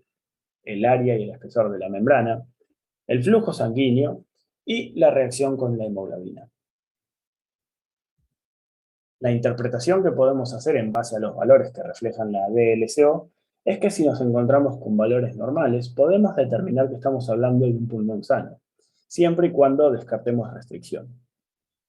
el área y el espesor de la membrana, el flujo sanguíneo y la reacción con la hemoglobina. La interpretación que podemos hacer en base a los valores que reflejan la DLCO es que si nos encontramos con valores normales, podemos determinar que estamos hablando de un pulmón sano, siempre y cuando descartemos restricción.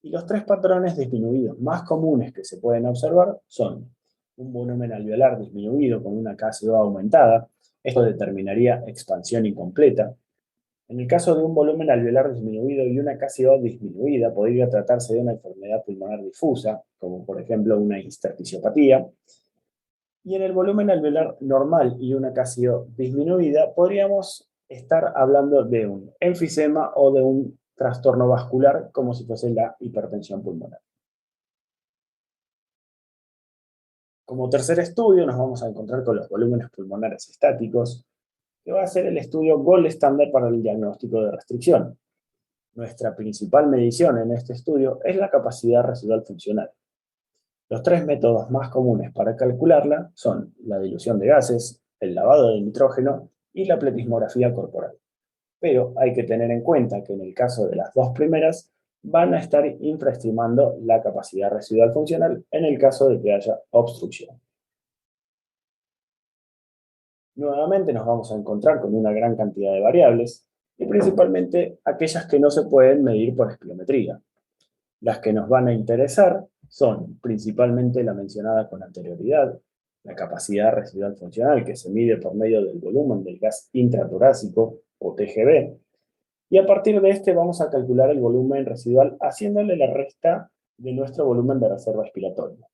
Y los tres patrones disminuidos más comunes que se pueden observar son un volumen alveolar disminuido con una KCO aumentada, esto determinaría expansión incompleta. En el caso de un volumen alveolar disminuido y una KCO disminuida, podría tratarse de una enfermedad pulmonar difusa, como por ejemplo una histerpisiopatía. Y en el volumen alveolar normal y una KCO disminuida, podríamos estar hablando de un enfisema o de un trastorno vascular, como si fuese la hipertensión pulmonar. Como tercer estudio, nos vamos a encontrar con los volúmenes pulmonares estáticos, que va a ser el estudio gold estándar para el diagnóstico de restricción. Nuestra principal medición en este estudio es la capacidad residual funcional. Los tres métodos más comunes para calcularla son la dilución de gases, el lavado de nitrógeno y la pletismografía corporal. Pero hay que tener en cuenta que en el caso de las dos primeras, van a estar infraestimando la capacidad residual funcional en el caso de que haya obstrucción. Nuevamente nos vamos a encontrar con una gran cantidad de variables, y principalmente aquellas que no se pueden medir por espiometría. Las que nos van a interesar son principalmente la mencionada con anterioridad, la capacidad residual funcional que se mide por medio del volumen del gas intratorácico o TGV, y a partir de este vamos a calcular el volumen residual haciéndole la resta de nuestro volumen de reserva expiratoria.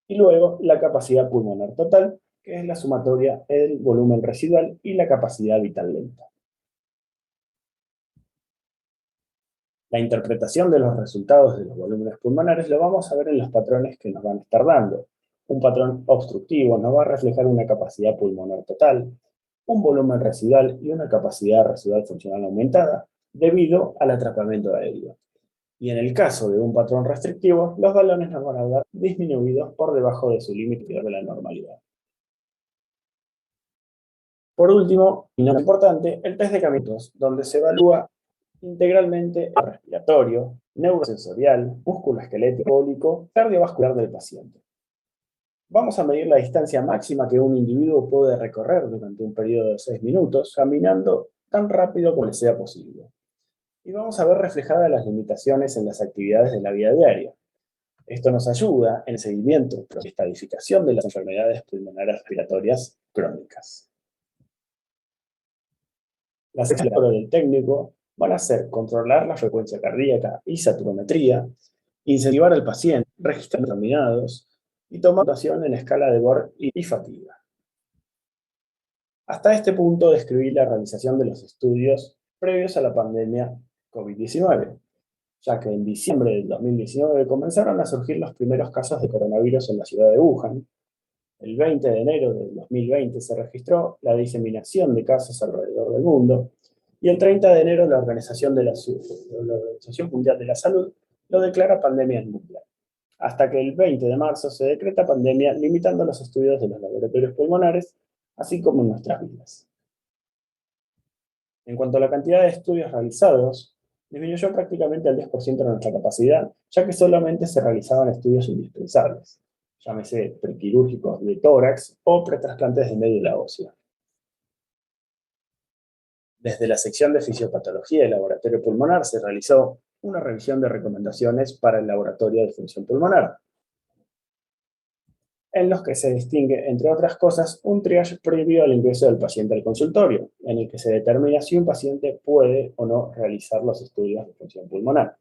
Y luego la capacidad pulmonar total, que es la sumatoria del volumen residual y la capacidad vital lenta. La interpretación de los resultados de los volúmenes pulmonares lo vamos a ver en los patrones que nos van a estar dando. Un patrón obstructivo nos va a reflejar una capacidad pulmonar total, un volumen residual y una capacidad residual funcional aumentada debido al atrapamiento aéreo. Y en el caso de un patrón restrictivo, los valores nos van a dar disminuidos por debajo de su límite de la normalidad. Por último, y no importante, el test de Camino's, donde se evalúa integralmente el respiratorio, neurosensorial, musculoesquelético, cardiovascular del paciente. Vamos a medir la distancia máxima que un individuo puede recorrer durante un periodo de 6 minutos, caminando tan rápido como le sea posible. Y vamos a ver reflejadas las limitaciones en las actividades de la vida diaria. Esto nos ayuda en el seguimiento y estadificación de las enfermedades pulmonares respiratorias crónicas. Las acciones del técnico van a ser controlar la frecuencia cardíaca y saturometría, incentivar al paciente, registrar determinados y tomar notación en escala de Borg y fatiga. Hasta este punto describí la realización de los estudios previos a la pandemia COVID-19, ya que en diciembre del 2019 comenzaron a surgir los primeros casos de coronavirus en la ciudad de Wuhan. El 20 de enero del 2020 se registró la diseminación de casos alrededor del mundo, y el 30 de enero la Organización Mundial de la Salud lo declara pandemia mundial, hasta que el 20 de marzo se decreta pandemia limitando los estudios de los laboratorios pulmonares, así como en nuestras vidas. En cuanto a la cantidad de estudios realizados, disminuyó prácticamente al 10% de nuestra capacidad, ya que solamente se realizaban estudios indispensables, llámese prequirúrgicos de tórax o pretrasplantes de médula ósea. Desde la sección de fisiopatología del laboratorio pulmonar se realizó una revisión de recomendaciones para el laboratorio de función pulmonar, en los que se distingue, entre otras cosas, un triage previo al ingreso del paciente al consultorio, en el que se determina si un paciente puede o no realizar los estudios de función pulmonar.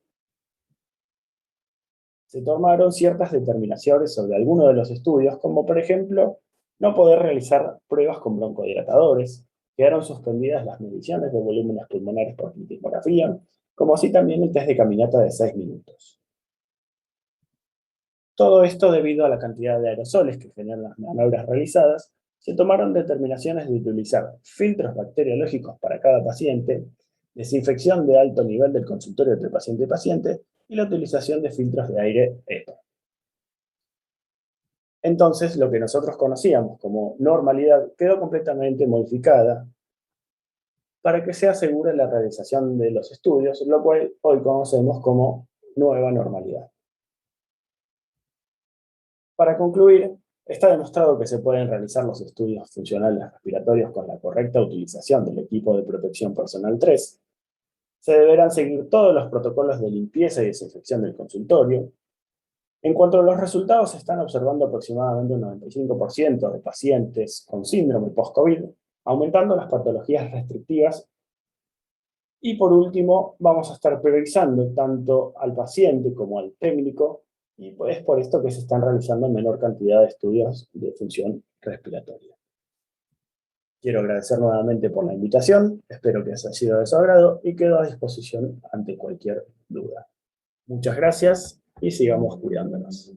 Se tomaron ciertas determinaciones sobre algunos de los estudios, como por ejemplo, no poder realizar pruebas con broncodilatadores, quedaron suspendidas las mediciones de volúmenes pulmonares por pletismografía, como así también el test de caminata de 6 minutos. Todo esto debido a la cantidad de aerosoles que generan las maniobras realizadas, se tomaron determinaciones de utilizar filtros bacteriológicos para cada paciente, desinfección de alto nivel del consultorio entre paciente y paciente, y la utilización de filtros de aire EPA. Entonces, lo que nosotros conocíamos como normalidad quedó completamente modificada para que sea segura la realización de los estudios, lo cual hoy conocemos como nueva normalidad. Para concluir, está demostrado que se pueden realizar los estudios funcionales respiratorios con la correcta utilización del equipo de protección personal 3. Se deberán seguir todos los protocolos de limpieza y desinfección del consultorio. En cuanto a los resultados, se están observando aproximadamente un 95% de pacientes con síndrome post-COVID, aumentando las patologías restrictivas. Y por último, vamos a estar priorizando tanto al paciente como al técnico, y es por esto que se están realizando menor cantidad de estudios de función respiratoria. Quiero agradecer nuevamente por la invitación, espero que haya sido de su agrado y quedo a disposición ante cualquier duda. Muchas gracias y sigamos cuidándonos.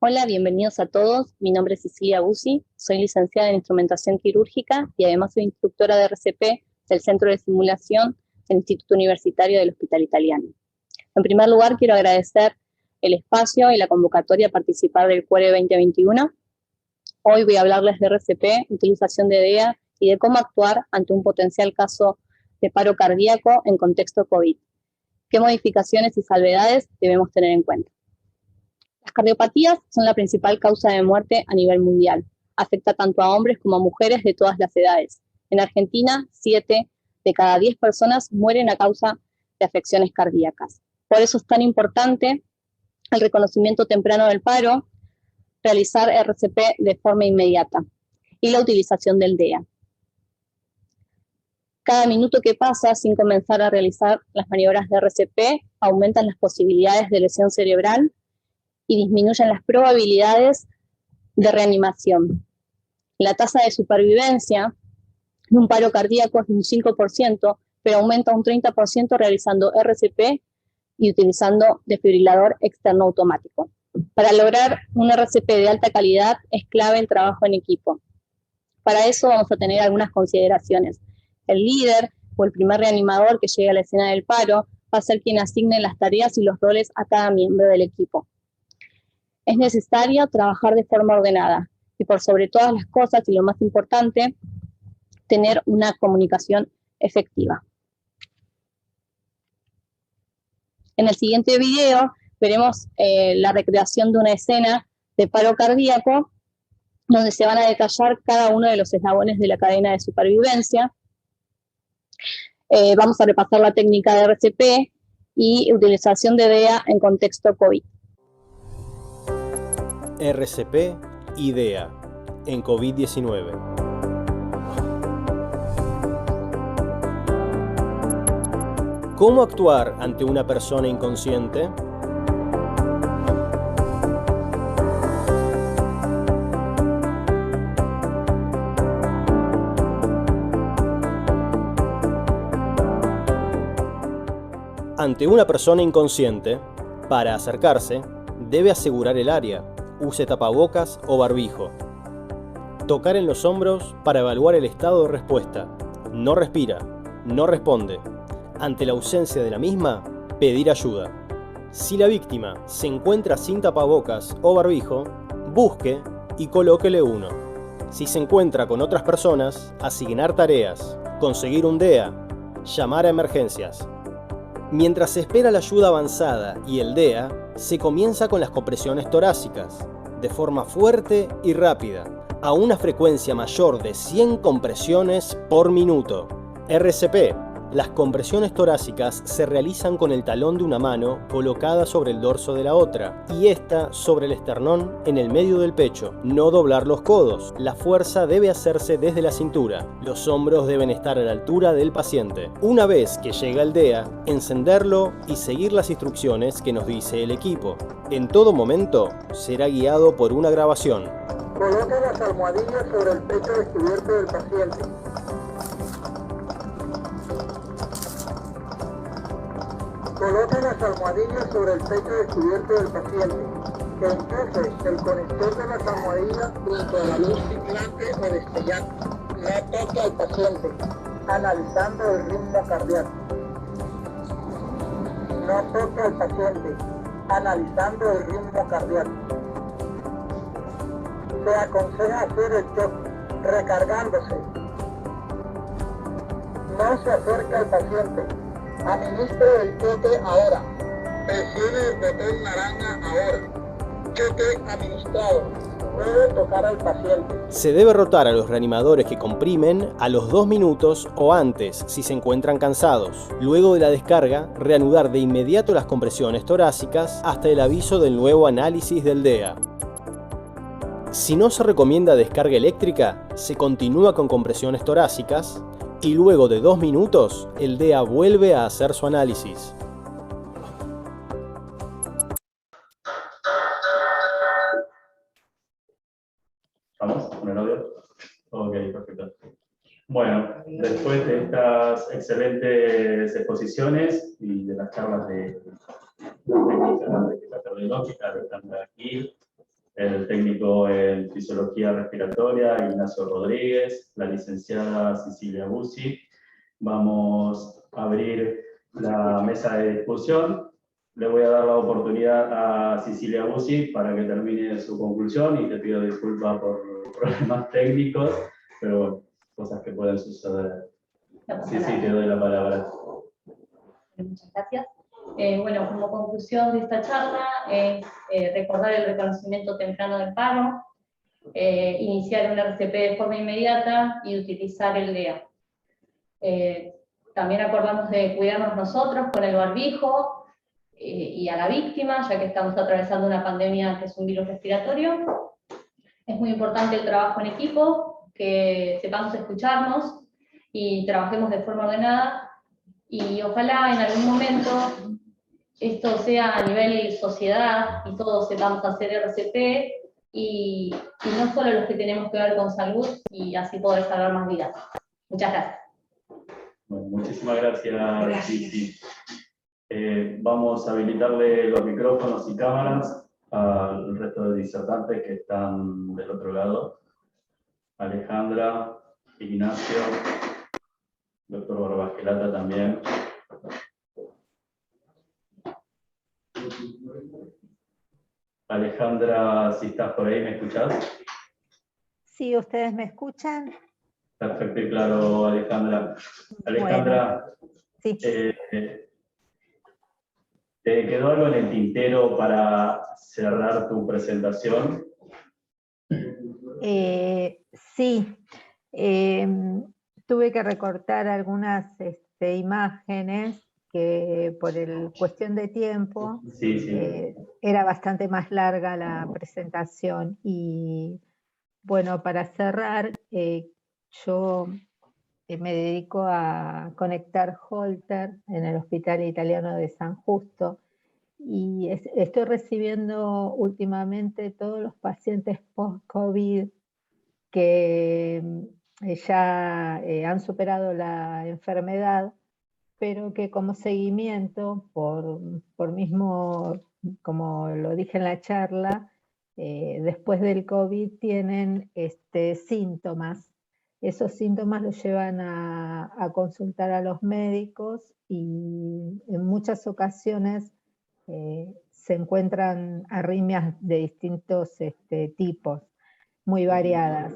Hola, bienvenidos a todos. Mi nombre es Cecilia Bussi, soy licenciada en Instrumentación Quirúrgica y además soy instructora de RCP del Centro de Simulación del Instituto Universitario del Hospital Italiano. En primer lugar, quiero agradecer el espacio y la convocatoria a participar del CUERE 2021. Hoy voy a hablarles de RCP, utilización de DEA y de cómo actuar ante un potencial caso de paro cardíaco en contexto COVID. ¿Qué modificaciones y salvedades debemos tener en cuenta? Las cardiopatías son la principal causa de muerte a nivel mundial. Afecta tanto a hombres como a mujeres de todas las edades. En Argentina, 7 de cada 10 personas mueren a causa de afecciones cardíacas. Por eso es tan importante el reconocimiento temprano del paro, realizar RCP de forma inmediata y la utilización del DEA. Cada minuto que pasa sin comenzar a realizar las maniobras de RCP aumentan las posibilidades de lesión cerebral y disminuyen las probabilidades de reanimación. La tasa de supervivencia de un paro cardíaco es de un 5%, pero aumenta un 30% realizando RCP y utilizando desfibrilador externo automático. Para lograr un RCP de alta calidad es clave el trabajo en equipo. Para eso vamos a tener algunas consideraciones. El líder o el primer reanimador que llegue a la escena del paro va a ser quien asigne las tareas y los roles a cada miembro del equipo. Es necesario trabajar de forma ordenada y por sobre todas las cosas, y lo más importante, tener una comunicación efectiva. En el siguiente video veremos la recreación de una escena de paro cardíaco donde se van a detallar cada uno de los eslabones de la cadena de supervivencia. Vamos a repasar la técnica de RCP y utilización de DEA en contexto COVID.
RCP y DEA en COVID-19. ¿Cómo actuar ante una persona inconsciente? Ante una persona inconsciente, para acercarse, debe asegurar el área, use tapabocas o barbijo. Tocar en los hombros para evaluar el estado de respuesta. No respira, no responde. Ante la ausencia de la misma, pedir ayuda. Si la víctima se encuentra sin tapabocas o barbijo, busque y colóquele uno. Si se encuentra con otras personas, asignar tareas, conseguir un DEA, llamar a emergencias. Mientras se espera la ayuda avanzada y el DEA, se comienza con las compresiones torácicas, de forma fuerte y rápida, a una frecuencia mayor de 100 compresiones por minuto. RCP. Las compresiones torácicas se realizan con el talón de una mano colocada sobre el dorso de la otra y esta sobre el esternón en el medio del pecho. No doblar los codos. La fuerza debe hacerse desde la cintura. Los hombros deben estar a la altura del paciente. Una vez que llega el DEA, encenderlo y seguir las instrucciones que nos dice el equipo. En todo momento será guiado por una grabación.
Coloque las almohadillas sobre el pecho descubierto del paciente. Coloque las almohadillas sobre el pecho descubierto del paciente, que enchufe el conector de las almohadillas junto a la luz brillante o destellante. No toque al paciente. analizando el ritmo cardíaco. No toque al paciente, analizando el ritmo cardíaco. Se aconseja hacer el shock recargándose. No se acerca al paciente. Administre el choque ahora. Presione el botón naranja ahora. Choque administrado. Puede tocar al paciente.
Se debe rotar a los reanimadores que comprimen a los 2 minutos o antes si se encuentran cansados. Luego de la descarga, reanudar de inmediato las compresiones torácicas hasta el aviso del nuevo análisis del DEA. Si no se recomienda descarga eléctrica, se continúa con compresiones torácicas y luego de 2 minutos, el DEA vuelve a hacer su análisis.
¿Vamos con el audio? Ok, perfecto. Bueno, después de estas excelentes exposiciones y de las charlas de técnica cardiológica de Alejandra aquí, el técnico en fisiología respiratoria, Ignacio Rodríguez, la licenciada Cecilia Bussi, vamos a abrir la mesa de discusión. Le voy a dar la oportunidad a Cecilia Bussi para que termine su conclusión y te pido disculpas por problemas técnicos, pero bueno, cosas que pueden suceder. Sí, te doy la palabra.
Muchas gracias. Bueno, como conclusión de esta charla es recordar el reconocimiento temprano del paro, iniciar un RCP de forma inmediata y utilizar el DEA. También acordamos de cuidarnos nosotros con el barbijo y a la víctima, ya que estamos atravesando una pandemia que es un virus respiratorio. Es muy importante el trabajo en equipo, que sepamos escucharnos y trabajemos de forma ordenada, y ojalá en algún momento esto sea a nivel sociedad y todos sepamos hacer RCP y no solo los que tenemos que ver con salud, y así poder salvar más vidas. Muchas gracias.
Bueno, muchísimas gracias, Cici. Vamos a habilitarle los micrófonos y cámaras al resto de disertantes que están del otro lado. Alejandra, Ignacio, doctor Barbasquelata también. Alejandra, si estás por ahí, ¿me escuchás?
Sí, ¿ustedes me escuchan?
Perfecto y claro, Alejandra. Alejandra,
Bueno, sí.
¿te quedó algo en el tintero para cerrar tu presentación?
Sí. Tuve que recortar algunas imágenes que por cuestión de tiempo era bastante más larga la presentación. Y bueno, para cerrar, yo me dedico a conectar Holter en el Hospital Italiano de San Justo, y estoy recibiendo últimamente todos los pacientes post-COVID que ya han superado la enfermedad, pero que como seguimiento, por mismo, como lo dije en la charla, después del COVID tienen síntomas. Esos síntomas los llevan a consultar a los médicos, y en muchas ocasiones se encuentran arritmias de distintos tipos, muy variadas.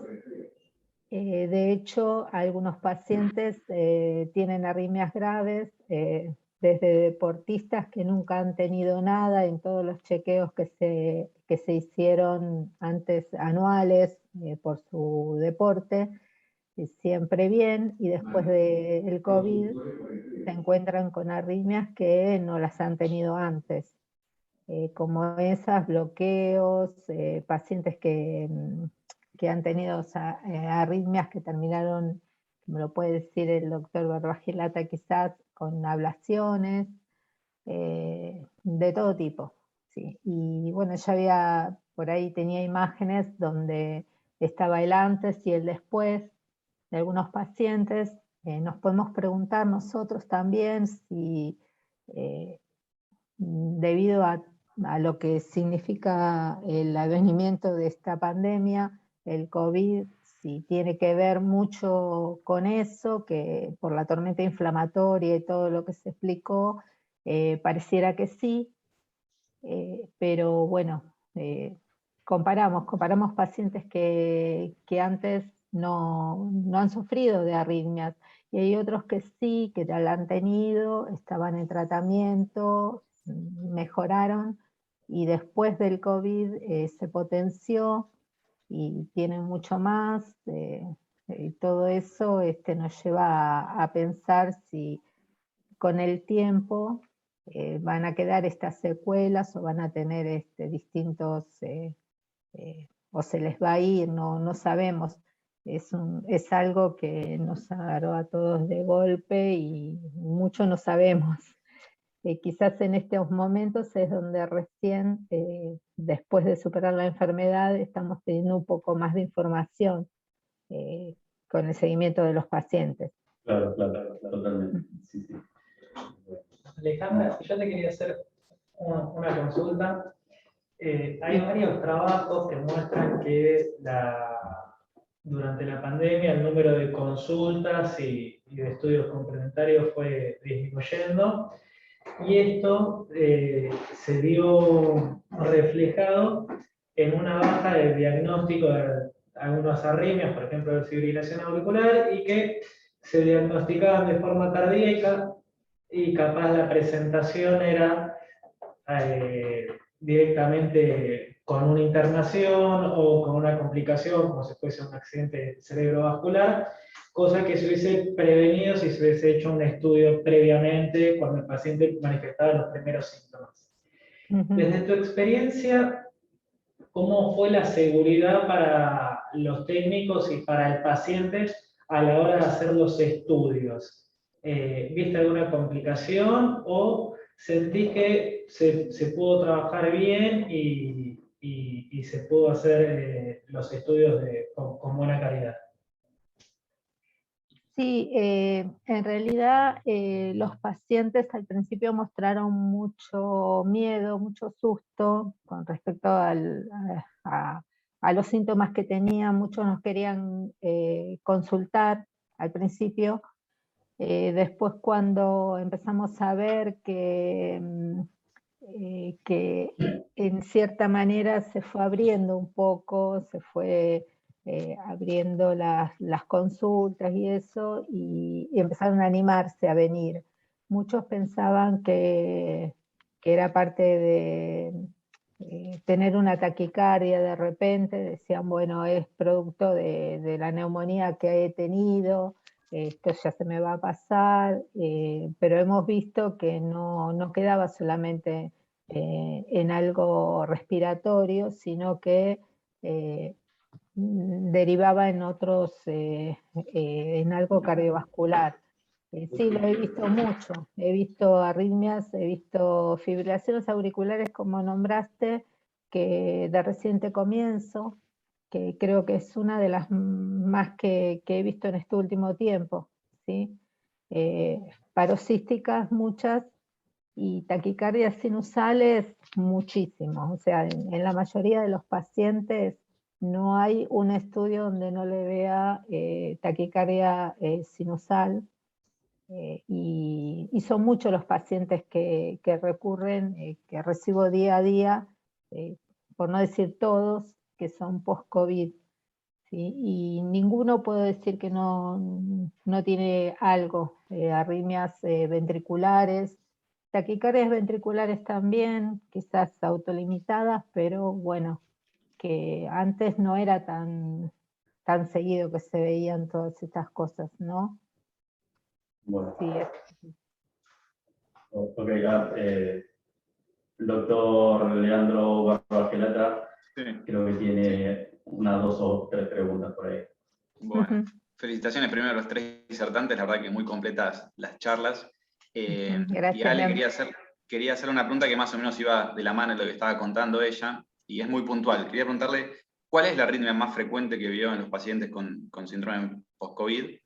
De hecho, algunos pacientes tienen arritmias graves, desde deportistas que nunca han tenido nada en todos los chequeos que se hicieron antes anuales por su deporte, siempre bien, y después del COVID se encuentran con arritmias que no las han tenido antes, como esas, bloqueos, pacientes que han tenido arritmias que terminaron, me lo puede decir el doctor Barbasquelata quizás, con ablaciones, de todo tipo. Sí. Y bueno, ya por ahí tenía imágenes donde estaba el antes y el después de algunos pacientes. Nos podemos preguntar nosotros también si debido a lo que significa el advenimiento de esta pandemia, el COVID, si tiene que ver mucho con eso, que por la tormenta inflamatoria y todo lo que se explicó, pareciera que sí, pero bueno, comparamos pacientes que antes no han sufrido de arritmias, y hay otros que sí, que ya la han tenido, estaban en tratamiento, mejoraron, y después del COVID se potenció y tienen mucho más, y todo eso nos lleva a pensar si con el tiempo van a quedar estas secuelas o van a tener distintos, o se les va a ir, no sabemos. Es algo que nos agarró a todos de golpe y mucho no sabemos. Quizás en estos momentos es donde recién, después de superar la enfermedad, estamos teniendo un poco más de información con el seguimiento de los pacientes.
Claro, totalmente. Sí, sí.
Alejandra, yo te quería hacer una consulta. Hay varios trabajos que muestran que durante la pandemia el número de consultas y de estudios complementarios fue disminuyendo, y esto se vio reflejado en una baja del diagnóstico de algunas arritmias, por ejemplo de fibrilación auricular, y que se diagnosticaban de forma tardía y capaz la presentación era directamente con una internación o con una complicación, como si fuese un accidente cerebrovascular, cosa que se hubiese prevenido si se hubiese hecho un estudio previamente cuando el paciente manifestaba los primeros síntomas. Desde tu experiencia, ¿cómo fue la seguridad para los técnicos y para el paciente a la hora de hacer los estudios? ¿Viste alguna complicación o sentís que se pudo trabajar bien y se pudo hacer los estudios con buena calidad?
Sí, en realidad los pacientes al principio mostraron mucho miedo, mucho susto con respecto a los síntomas que tenían. Muchos nos querían consultar al principio. Después, cuando empezamos a ver que en cierta manera se fue abriendo un poco, se fue abriendo las consultas y eso, y empezaron a animarse a venir. Muchos pensaban que era parte de tener una taquicardia de repente, decían, bueno, es producto de la neumonía que he tenido, esto ya se me va a pasar, pero hemos visto que no quedaba solamente en algo respiratorio, sino que derivaba en otros, en algo cardiovascular. Sí, lo he visto mucho, he visto arritmias, he visto fibrilaciones auriculares, como nombraste, que de reciente comienzo, que creo que es una de las más que he visto en este último tiempo, ¿sí? Paroxísticas muchas, y taquicardias sinusales muchísimo. O sea, en la mayoría de los pacientes no hay un estudio donde no le vea taquicardia sinusal, y son muchos los pacientes que recurren, que recibo día a día, por no decir todos, que son post-COVID, ¿sí? Y ninguno puede decir que no tiene algo, arritmias ventriculares, taquicardias ventriculares también, quizás autolimitadas, pero bueno, que antes no era tan seguido que se veían todas estas cosas, ¿no?
Bueno.
Sí,
Ok, el doctor Leandro Bargelata, creo que tiene unas 2 o 3 preguntas por ahí.
Bueno, felicitaciones primero a los 3 disertantes, la verdad que muy completas las charlas.
Gracias,
y Ale,
Leandro.
quería hacer una pregunta que más o menos iba de la mano de lo que estaba contando ella, y es muy puntual. Quería preguntarle, ¿cuál es la arritmia más frecuente que vio en los pacientes con síndrome post-COVID?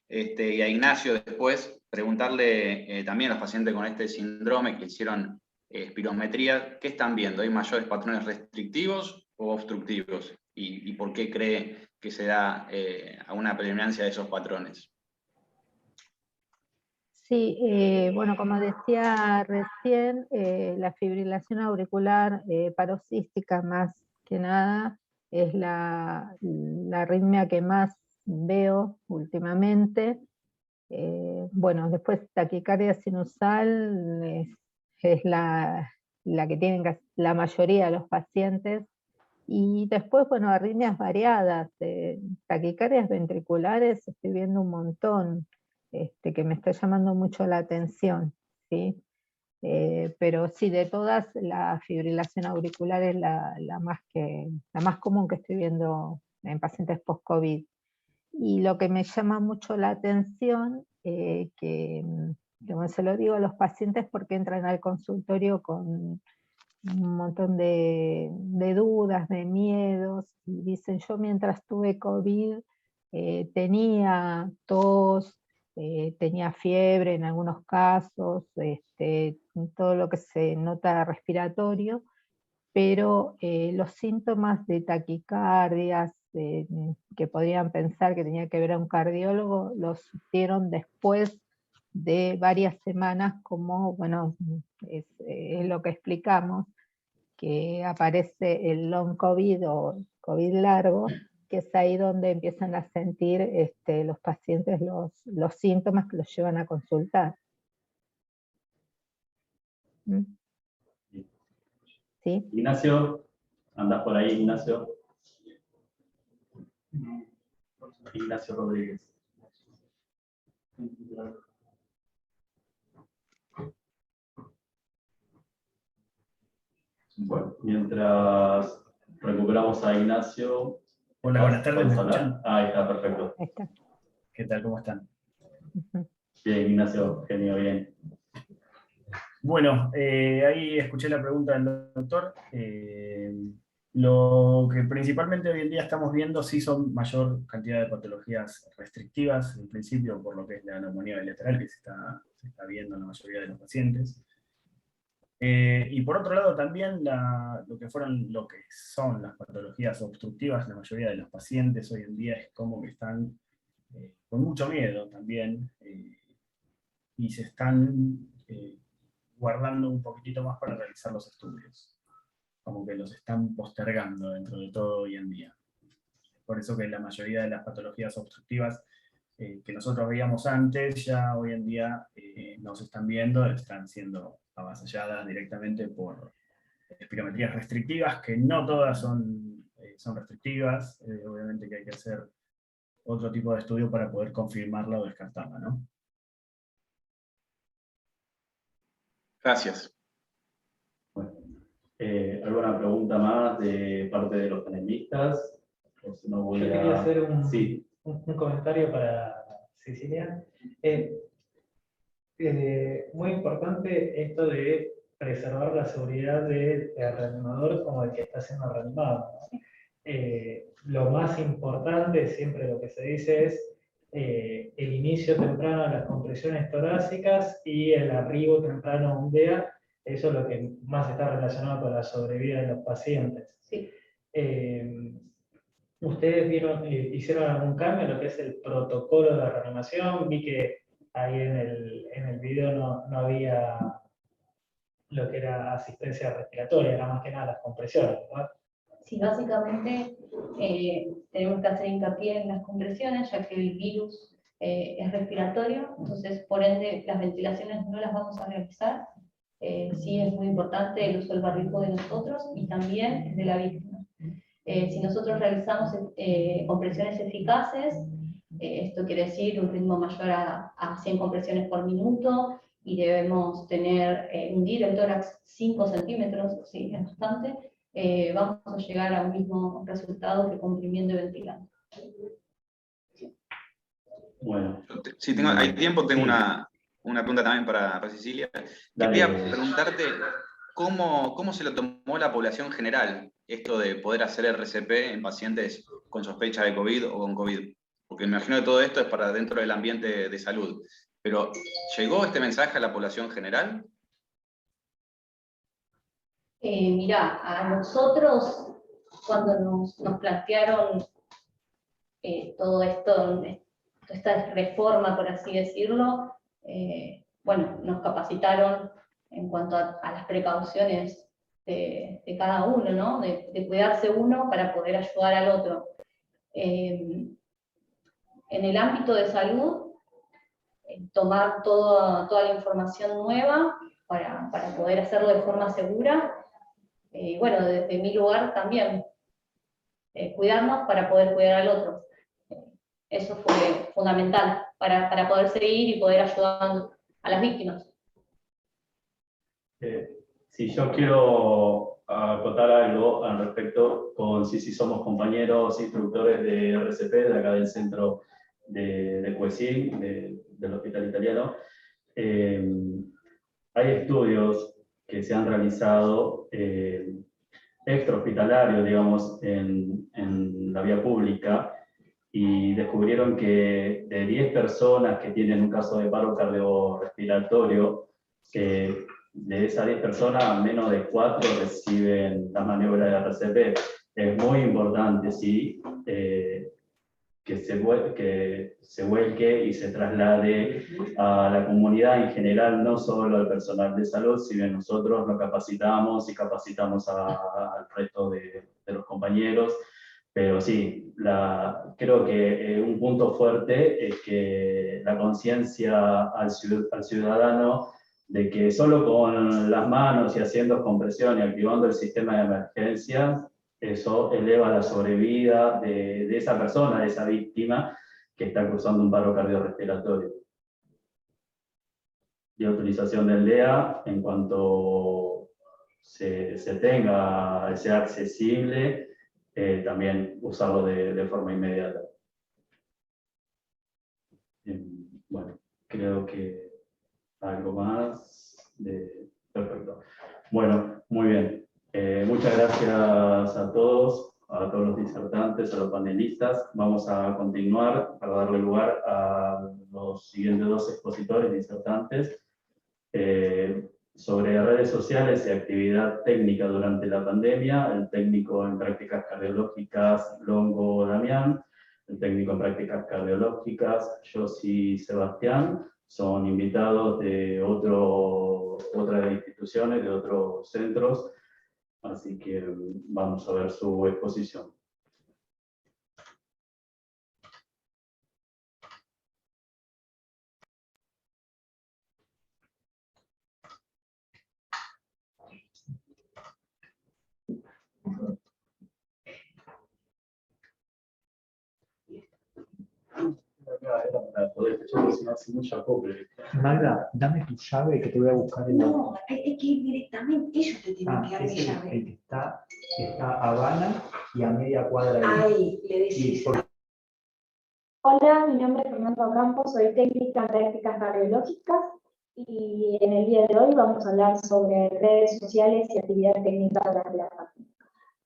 Y a Ignacio después, preguntarle también a los pacientes con este síndrome que hicieron espirometría, ¿qué están viendo? ¿Hay mayores patrones restrictivos o obstructivos? ¿Y por qué cree que se da a una predominancia de esos patrones.
Sí, bueno, como decía recién, la fibrilación auricular paroxística más que nada es la arritmia que más veo últimamente. Bueno, después taquicardia sinusal es la que tienen la mayoría de los pacientes. Y después, bueno, arritmias variadas, taquicardias ventriculares, estoy viendo un montón, que me está llamando mucho la atención, ¿sí? Pero sí, de todas, la fibrilación auricular es la más común que estoy viendo en pacientes post-COVID. Y lo que me llama mucho la atención, como se lo digo a los pacientes porque entran al consultorio con un montón de dudas, de miedos, y dicen, yo mientras tuve COVID tenía tos, tenía fiebre en algunos casos, todo lo que se nota respiratorio, pero los síntomas de taquicardias, que podrían pensar que tenía que ver a un cardiólogo, los dieron después de varias semanas, como, bueno, es lo que explicamos, que aparece el long COVID o COVID largo, que es ahí donde empiezan a sentir los pacientes los síntomas que los llevan a consultar. ¿Sí?
Ignacio, ¿andás por ahí, Ignacio? Ignacio Rodríguez. Bueno, mientras recuperamos a Ignacio.
Hola, buenas tardes, ¿me escuchan?
Ahí está, perfecto.
Ahí está.
¿Qué tal? ¿Cómo están?
Bien, Ignacio, genio, bien.
Bueno, ahí escuché la pregunta del doctor. Lo que principalmente hoy en día estamos viendo sí son mayor cantidad de patologías restrictivas, en principio por lo que es la neumonía bilateral que se está viendo en la mayoría de los pacientes. Y por otro lado también lo que son las patologías obstructivas, la mayoría de los pacientes hoy en día es como que están con mucho miedo también, y se están guardando un poquitito más para realizar los estudios. Como que los están postergando dentro de todo hoy en día. Por eso que la mayoría de las patologías obstructivas que nosotros veíamos antes, ya hoy en día no se están viendo, están siendo avasalladas directamente por espirometrías restrictivas, que no todas son restrictivas, obviamente que hay que hacer otro tipo de estudio para poder confirmarla o descartarla, ¿no?
Gracias.
Bueno, ¿alguna pregunta más de parte de los panelistas? O si no voy
Yo quería hacer
Sí.
un comentario para Cecilia. Muy importante esto de preservar la seguridad del reanimador como el que está siendo reanimado, ¿no? Lo más importante, siempre lo que se dice es el inicio temprano de las compresiones torácicas y el arribo temprano a un DEA. Eso es lo que más está relacionado con la sobrevida de los pacientes.
Sí.
¿Ustedes hicieron algún cambio en lo que es el protocolo de reanimación? Vi que ahí en el video no había lo que era asistencia respiratoria, era más que nada las compresiones, ¿verdad?
Sí, básicamente tenemos que hacer hincapié en las compresiones, ya que el virus es respiratorio, entonces por ende las ventilaciones no las vamos a realizar. Sí es muy importante el uso del barbijo de nosotros y también el de la víctima. Si nosotros realizamos compresiones eficaces, esto quiere decir un ritmo mayor a 100 compresiones por minuto, y debemos hundir el tórax 5 centímetros, sí, es bastante, vamos a llegar a un mismo resultado que comprimiendo y ventilando.
Bueno.
Si hay tiempo, tengo una pregunta también para Cecilia. Quería preguntarte cómo se lo tomó la población general, esto de poder hacer RCP en pacientes con sospecha de COVID o con COVID. Porque me imagino que todo esto es para dentro del ambiente de salud. Pero, ¿llegó este mensaje a la población general?
Mirá, a nosotros, cuando nos plantearon todo esto, toda esta reforma, por así decirlo, bueno, nos capacitaron en cuanto a las precauciones de cada uno, ¿no? De cuidarse uno para poder ayudar al otro. En el ámbito de salud, tomar toda la información nueva para poder hacerlo de forma segura. Bueno, desde mi lugar también, cuidarnos para poder cuidar al otro. Eso fue fundamental para poder seguir y poder ayudar a las víctimas.
Si yo quiero acotar algo al respecto, con Sisi somos compañeros instructores de RCP, de acá del centro de CUESIG, del Hospital Italiano. Hay estudios que se han realizado extrahospitalarios, digamos, en la vía pública, y descubrieron que de 10 personas que tienen un caso de paro cardiorrespiratorio, de esas 10 personas, menos de 4 reciben la maniobra de RCP. Es muy importante, sí, que se vuelque y se traslade a la comunidad en general, no solo al personal de salud, si bien nosotros nos capacitamos y capacitamos al resto de los compañeros. Pero sí, creo que un punto fuerte es que la conciencia al ciudadano de que solo con las manos y haciendo compresión y activando el sistema de emergencia, eso eleva la sobrevida de esa persona, de esa víctima que está cruzando un paro cardiorrespiratorio. Y utilización del DEA, en cuanto se tenga, sea accesible, también usarlo de forma inmediata. Bueno, creo que algo más. Perfecto. Bueno, muy bien. Muchas gracias a todos los disertantes, a los panelistas. Vamos a continuar para darle lugar a los siguientes 2 expositores disertantes sobre redes sociales y actividad técnica durante la pandemia. El técnico en prácticas cardiológicas, Longo Damián. El técnico en prácticas cardiológicas, Josi Sebastián. Son invitados de otras instituciones, de otros centros. Así que vamos a ver su exposición.
Magda, dame tu llave que te voy a buscar en
No, hay que ir directamente, ellos te tienen que dar mi llave.
El que está a Habana y a media cuadra
ahí. Le decís.
Hola, mi nombre es Fernando Campos, soy técnica en prácticas cardiológicas y en el día de hoy vamos a hablar sobre redes sociales y actividad técnica durante la pandemia.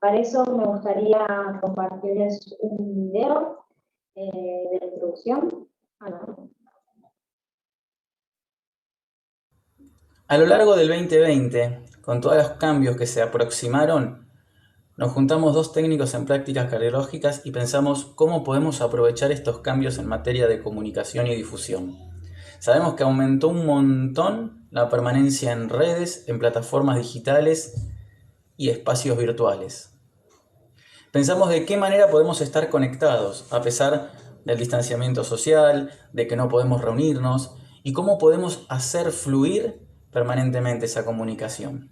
Para eso me gustaría compartirles un video de la introducción.
A lo largo del 2020, con todos los cambios que se aproximaron, nos juntamos 2 técnicos en prácticas cardiológicas y pensamos cómo podemos aprovechar estos cambios en materia de comunicación y difusión. Sabemos que aumentó un montón la permanencia en redes, en plataformas digitales y espacios virtuales. Pensamos de qué manera podemos estar conectados a pesar del distanciamiento social, de que no podemos reunirnos, y cómo podemos hacer fluir permanentemente esa comunicación.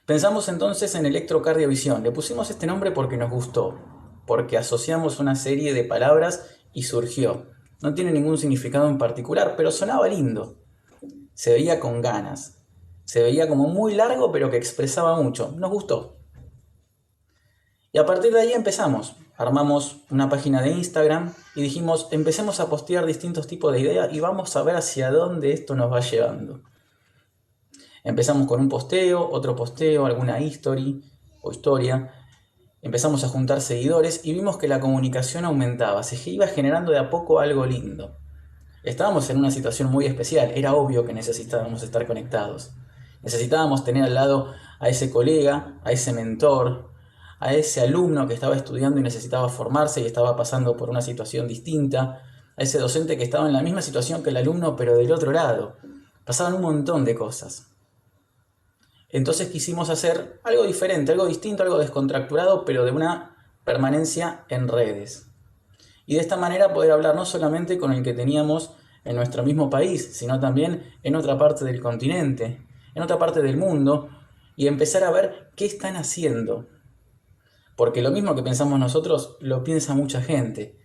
Pensamos entonces en electrocardiovisión. Le pusimos este nombre porque nos gustó, porque asociamos una serie de palabras y surgió. No tiene ningún significado en particular, pero sonaba lindo. Se veía con ganas. Se veía como muy largo, pero que expresaba mucho. Nos gustó. Y a partir de ahí empezamos. Armamos una página de Instagram y dijimos, empecemos a postear distintos tipos de ideas y vamos a ver hacia dónde esto nos va llevando. Empezamos con un posteo, otro posteo, alguna history o historia. Empezamos a juntar seguidores y vimos que la comunicación aumentaba. Se iba generando de a poco algo lindo. Estábamos en una situación muy especial. Era obvio que necesitábamos estar conectados. Necesitábamos tener al lado a ese colega, a ese mentor, a ese alumno que estaba estudiando y necesitaba formarse y estaba pasando por una situación distinta, a ese docente que estaba en la misma situación que el alumno pero del otro lado. Pasaban un montón de cosas. Entonces quisimos hacer algo diferente, algo distinto, algo descontracturado, pero de una permanencia en redes. Y de esta manera poder hablar no solamente con el que teníamos en nuestro mismo país, sino también en otra parte del continente, en otra parte del mundo, y empezar a ver qué están haciendo. Porque lo mismo que pensamos nosotros, lo piensa mucha gente.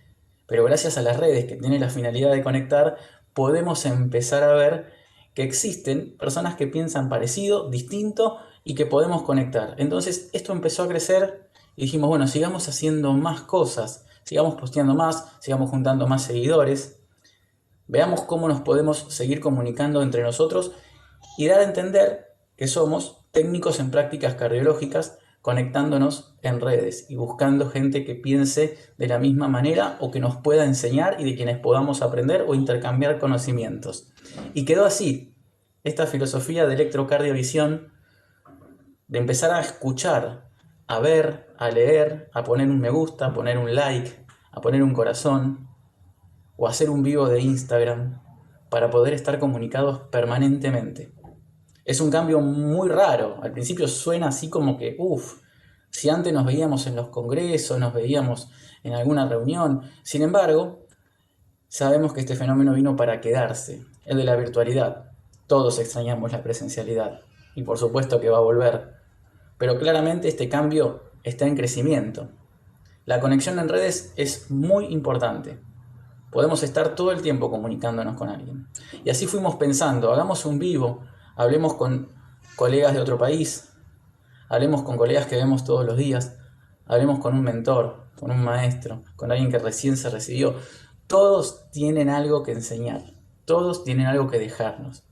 Pero gracias a las redes que tienen la finalidad de conectar, podemos empezar a ver que existen personas que piensan parecido, distinto, y que podemos conectar. Entonces esto empezó a crecer y dijimos, bueno, sigamos haciendo más cosas, sigamos posteando más, sigamos juntando más seguidores, veamos cómo nos podemos seguir comunicando entre nosotros y dar a entender que somos técnicos en prácticas cardiológicas, conectándonos en redes y buscando gente que piense de la misma manera o que nos pueda enseñar y de quienes podamos aprender o intercambiar conocimientos. Y quedó así, esta filosofía de electrocardiovisión, de empezar a escuchar, a ver, a leer, a poner un me gusta, a poner un like, a poner un corazón o a hacer un vivo de Instagram para poder estar comunicados permanentemente. Es un cambio muy raro. Al principio suena así como que, si antes nos veíamos en los congresos, nos veíamos en alguna reunión. Sin embargo, sabemos que este fenómeno vino para quedarse, el de la virtualidad. Todos extrañamos la presencialidad y por supuesto que va a volver. Pero claramente este cambio está en crecimiento. La conexión en redes es muy importante. Podemos estar todo el tiempo comunicándonos con alguien. Y así fuimos pensando, hagamos un vivo, hablemos con colegas de otro país, hablemos con colegas que vemos todos los días, hablemos con un mentor, con un maestro, con alguien que recién se recibió. Todos tienen algo que enseñar, todos tienen algo que dejarnos.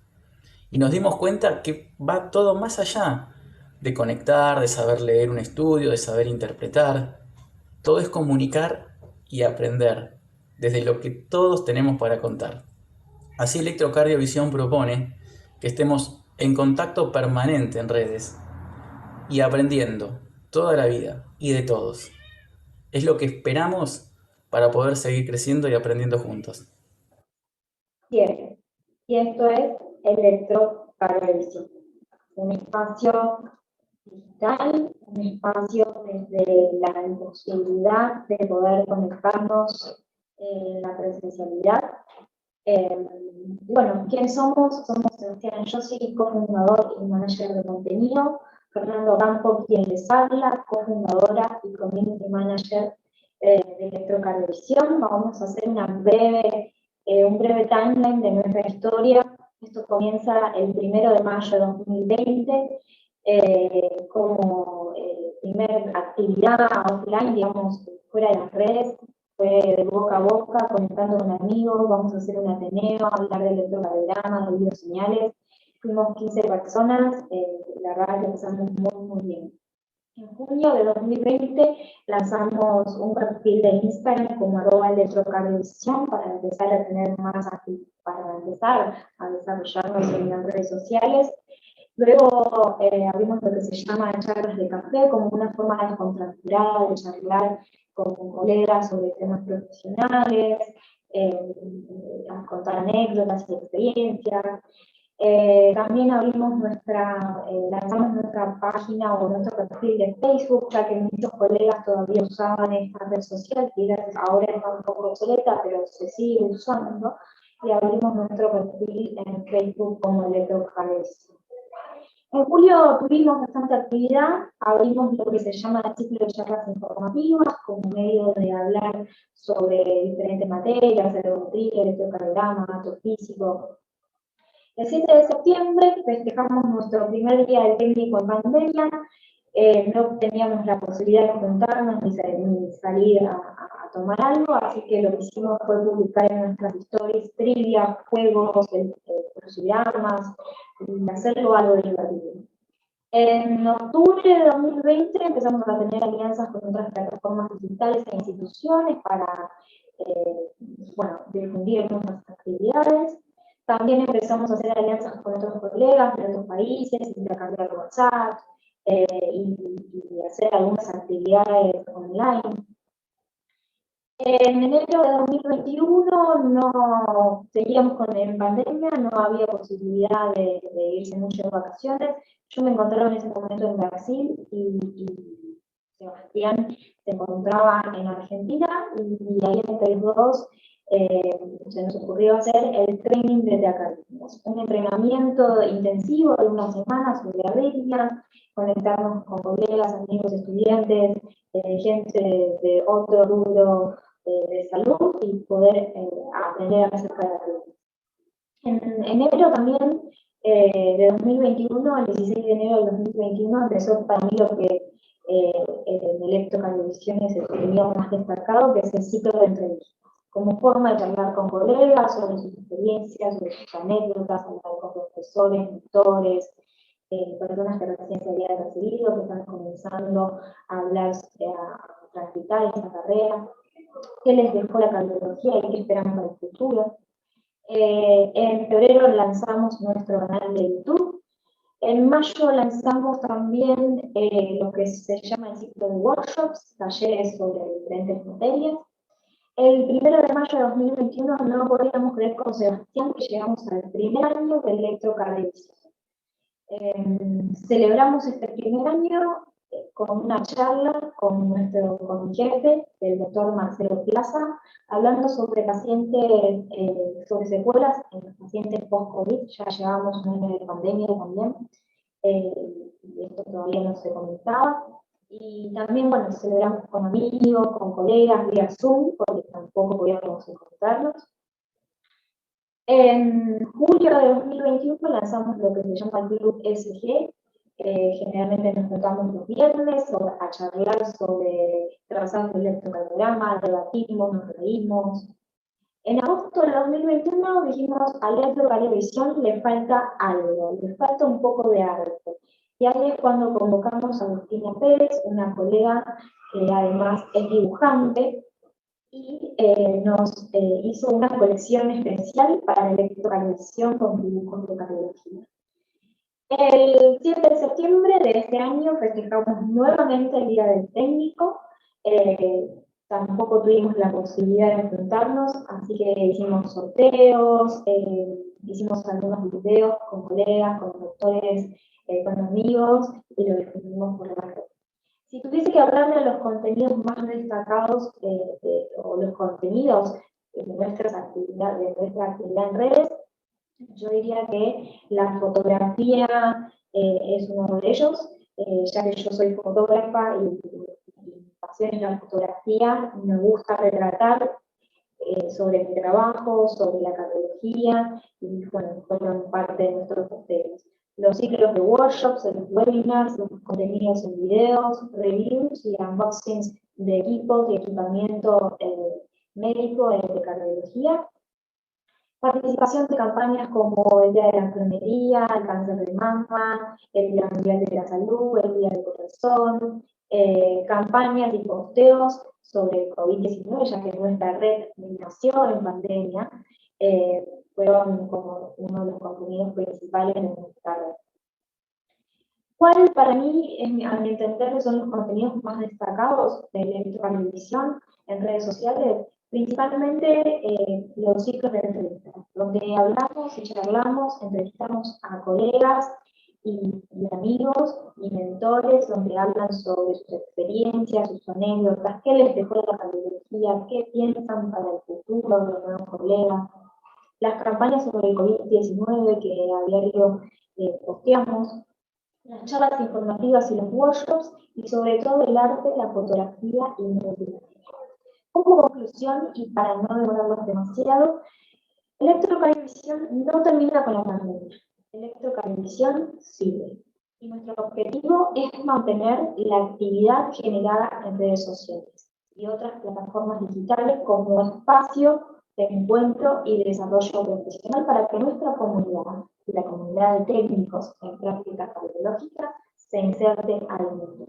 Y nos dimos cuenta que va todo más allá de conectar, de saber leer un estudio, de saber interpretar. Todo es comunicar y aprender desde lo que todos tenemos para contar. Así Electrocardiovisión propone que estemos en contacto permanente en redes y aprendiendo toda la vida y de todos. Es lo que esperamos para poder seguir creciendo y aprendiendo juntos.
Bien, y esto es Electrocardiovisión, un espacio digital, un espacio desde la imposibilidad de poder conectarnos en la presencialidad. Bueno, ¿quién somos? Somos Sebastián, yo soy cofundador y manager de contenido, Fernando Campo, quien les habla, cofundadora y community manager de Electrocardiovisión. Vamos a hacer un breve timeline de nuestra historia. Esto comienza el 1 de mayo de 2020 como primera actividad offline, digamos, fuera de las redes. Fue de boca a boca, conectando con amigos, vamos a hacer un ateneo, hablar de electrocardiograma, de videoseñales. Fuimos 15 personas, la verdad que empezamos muy bien. En junio de 2020 lanzamos un perfil de Instagram como @electrocardiovisión para empezar a tener más para empezar a desarrollarnos en las redes sociales. Luego abrimos lo que se llama charlas de café, como una forma descontracturada de charlar con colegas sobre temas profesionales, a contar anécdotas y experiencias. También abrimos lanzamos nuestra página o nuestro perfil de Facebook, ya que muchos colegas todavía usaban esta red social, que ahora está un poco obsoleta, pero se sigue usando, y abrimos nuestro perfil en Facebook como Electrocardiovisión. En julio tuvimos bastante actividad, abrimos lo que se llama el ciclo de charlas informativas, como medio de hablar sobre diferentes materias, ergometría, electrocardiograma, datos físicos. El 7 de septiembre festejamos nuestro primer día de técnico en pandemia. No teníamos la posibilidad de juntarnos ni salir a tomar algo, así que lo que hicimos fue publicar en nuestras stories trivias, juegos, crucigramas, y hacerlo algo divertido. En octubre de 2020 empezamos a tener alianzas con otras plataformas digitales e instituciones para difundir nuestras actividades. También empezamos a hacer alianzas con otros colegas de otros países, intercambiar WhatsApp, y hacer algunas actividades online. En enero de 2021 no seguíamos en pandemia, no había posibilidad de irse mucho de vacaciones. Yo me encontraba en ese momento en Brasil y Sebastián se encontraba en Argentina y ahí entre los dos se nos ocurrió hacer el training de teatralismos, un entrenamiento intensivo de una semana sobre arritmias, conectarnos con colegas, amigos, estudiantes, gente de otro rubro de salud y poder aprender acerca de la arritmia. En enero también de 2021, el 16 de enero de 2021, empezó para mí lo que en Electrocardiovisiones teníamos más destacado, que es el ciclo de entrevistas, como forma de charlar con colegas sobre sus experiencias, sobre sus anécdotas, hablar con profesores, mentores, personas que recién se habían recibido, que están comenzando a hablar, a practicar esta carrera, qué les dejó la cardiología y qué esperan para el futuro. En febrero lanzamos nuestro canal de YouTube. En mayo lanzamos también lo que se llama el ciclo de workshops, talleres sobre diferentes materias. El 1 de mayo de 2021 no podíamos creer con Sebastián que llegamos al primer año de electrocardiovisión. Celebramos este primer año con una charla con mi jefe, el doctor Marcelo Plaza, hablando sobre pacientes, sobre secuelas en los pacientes post-COVID. Ya llevamos un año de pandemia también, y esto todavía no se comentaba. Y también, bueno, celebramos con amigos, con colegas, vía Zoom, porque tampoco podíamos encontrarnos. En julio de 2021 lanzamos lo que se llama el Club SG. Generalmente nos juntamos los viernes a charlar sobre trazados de electrocardiograma, debatimos, nos reímos. En agosto de 2021 dijimos, a Electrocardiovisión le falta algo, le falta un poco de arte. Y ahí es cuando convocamos a Agustina Pérez, una colega que además es dibujante, y nos hizo una colección especial para Electrocardiovisión con dibujos de cardiología. El 7 de septiembre de este año festejamos nuevamente el Día del Técnico. Tampoco tuvimos la posibilidad de enfrentarnos, así que hicimos sorteos, hicimos algunos videos con colegas, con doctores, con amigos, y lo difundimos por la red. Si tuviese que hablar de los contenidos más destacados, o los contenidos de nuestra actividad en redes, yo diría que la fotografía es uno de ellos, ya que yo soy fotógrafa y mi pasión es la fotografía, me gusta retratar sobre mi trabajo, sobre la cardiología, y bueno, fueron parte de nuestros posteos. Los ciclos de workshops, los webinars, los contenidos en videos, reviews y unboxings de equipos y equipamiento médico de cardiología. Participación de campañas como el Día de la Enfermería, el cáncer de mama, el Día Mundial de la Salud, el Día del Corazón, campañas y posteos sobre COVID-19, ya que nuestra red nació en pandemia, fueron como uno de los contenidos principales de nuestra red. ¿Cuál para mí, a mi entender, son los contenidos más destacados de Electrocardiovisión en redes sociales? Principalmente los ciclos de entrevistas, donde hablamos y charlamos, entrevistamos a colegas y amigos y mentores, donde hablan sobre sus experiencias, sus anécdotas, qué les dejó la cardiología, qué piensan para el futuro de los nuevos colegas. Las campañas sobre el COVID-19 que a diario posteamos, las charlas informativas y los workshops, y sobre todo el arte, la fotografía y la investigación. Como conclusión, y para no demorarlos demasiado, Electrocardiovisión no termina con la pandemia. Electrocardiovisión sigue. Y nuestro objetivo es mantener la actividad generada en redes sociales y otras plataformas digitales como espacio de encuentro y de desarrollo profesional para que nuestra comunidad y la comunidad de técnicos en prácticas cardiológicas se inserte al mundo.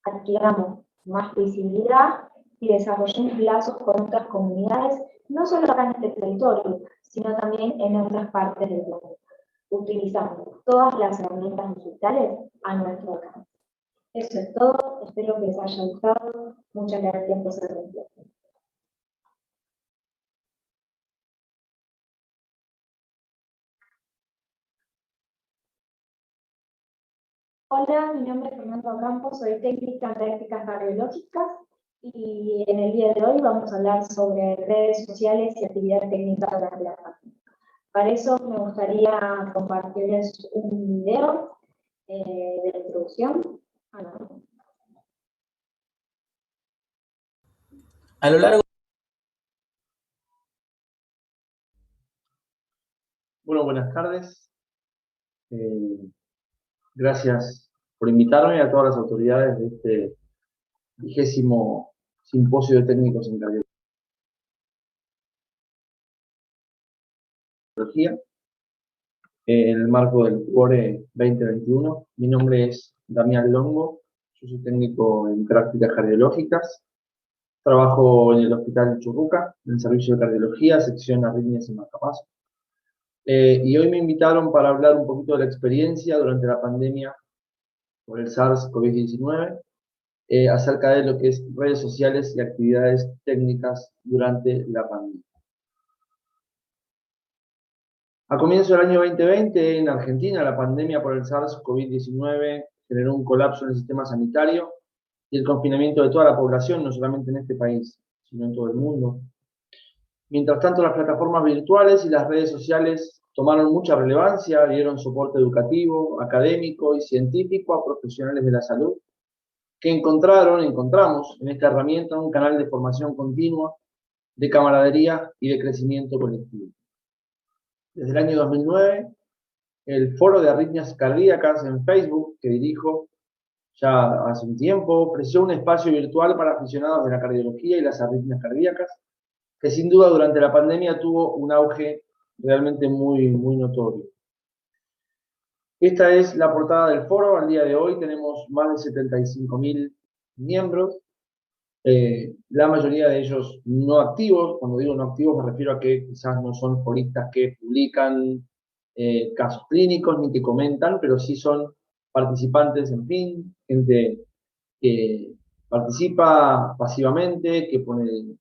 Adquiramos más visibilidad y desarrollemos lazos con otras comunidades, no solo acá en este territorio, sino también en otras partes del planeta, utilizando todas las herramientas digitales a nuestro alcance. Eso es todo, espero que les haya gustado. Muchas gracias por su atención. Hola, mi nombre es Fernando Campos, soy técnica en prácticas cardiológicas y en el día de hoy vamos a hablar sobre redes sociales y actividad técnica durante la pandemia. Para eso me gustaría compartirles un video de la introducción.
A lo largo.
Bueno, buenas tardes. Gracias por invitarme, a todas las autoridades de este 20º Simposio de Técnicos en Cardiología, en el marco del CUORE 2021. Mi nombre es Damián Longo, yo soy técnico en prácticas cardiológicas. Trabajo en el Hospital Churruca, en el Servicio de Cardiología, sección arritmias y marcapasos. Y hoy me invitaron para hablar un poquito de la experiencia durante la pandemia por el SARS-CoV-19, acerca de lo que es redes sociales y actividades técnicas durante la pandemia. A comienzo del año 2020, en Argentina, la pandemia por el SARS-CoV-19 generó un colapso en el sistema sanitario y el confinamiento de toda la población, no solamente en este país, sino en todo el mundo. Mientras tanto, las plataformas virtuales y las redes sociales tomaron mucha relevancia, dieron soporte educativo, académico y científico a profesionales de la salud, que encontramos en esta herramienta un canal de formación continua, de camaradería y de crecimiento colectivo. Desde el año 2009, el Foro de Arritmias Cardíacas en Facebook, que dirijo ya hace un tiempo, ofreció un espacio virtual para aficionados de la cardiología y las arritmias cardíacas, que sin duda durante la pandemia tuvo un auge realmente muy notorio. Esta es la portada del foro. Al día de hoy tenemos más de 75.000 miembros, la mayoría de ellos no activos. Cuando digo no activos me refiero a que quizás no son foristas que publican casos clínicos ni que comentan, pero sí son participantes, en fin, gente que participa pasivamente, que pone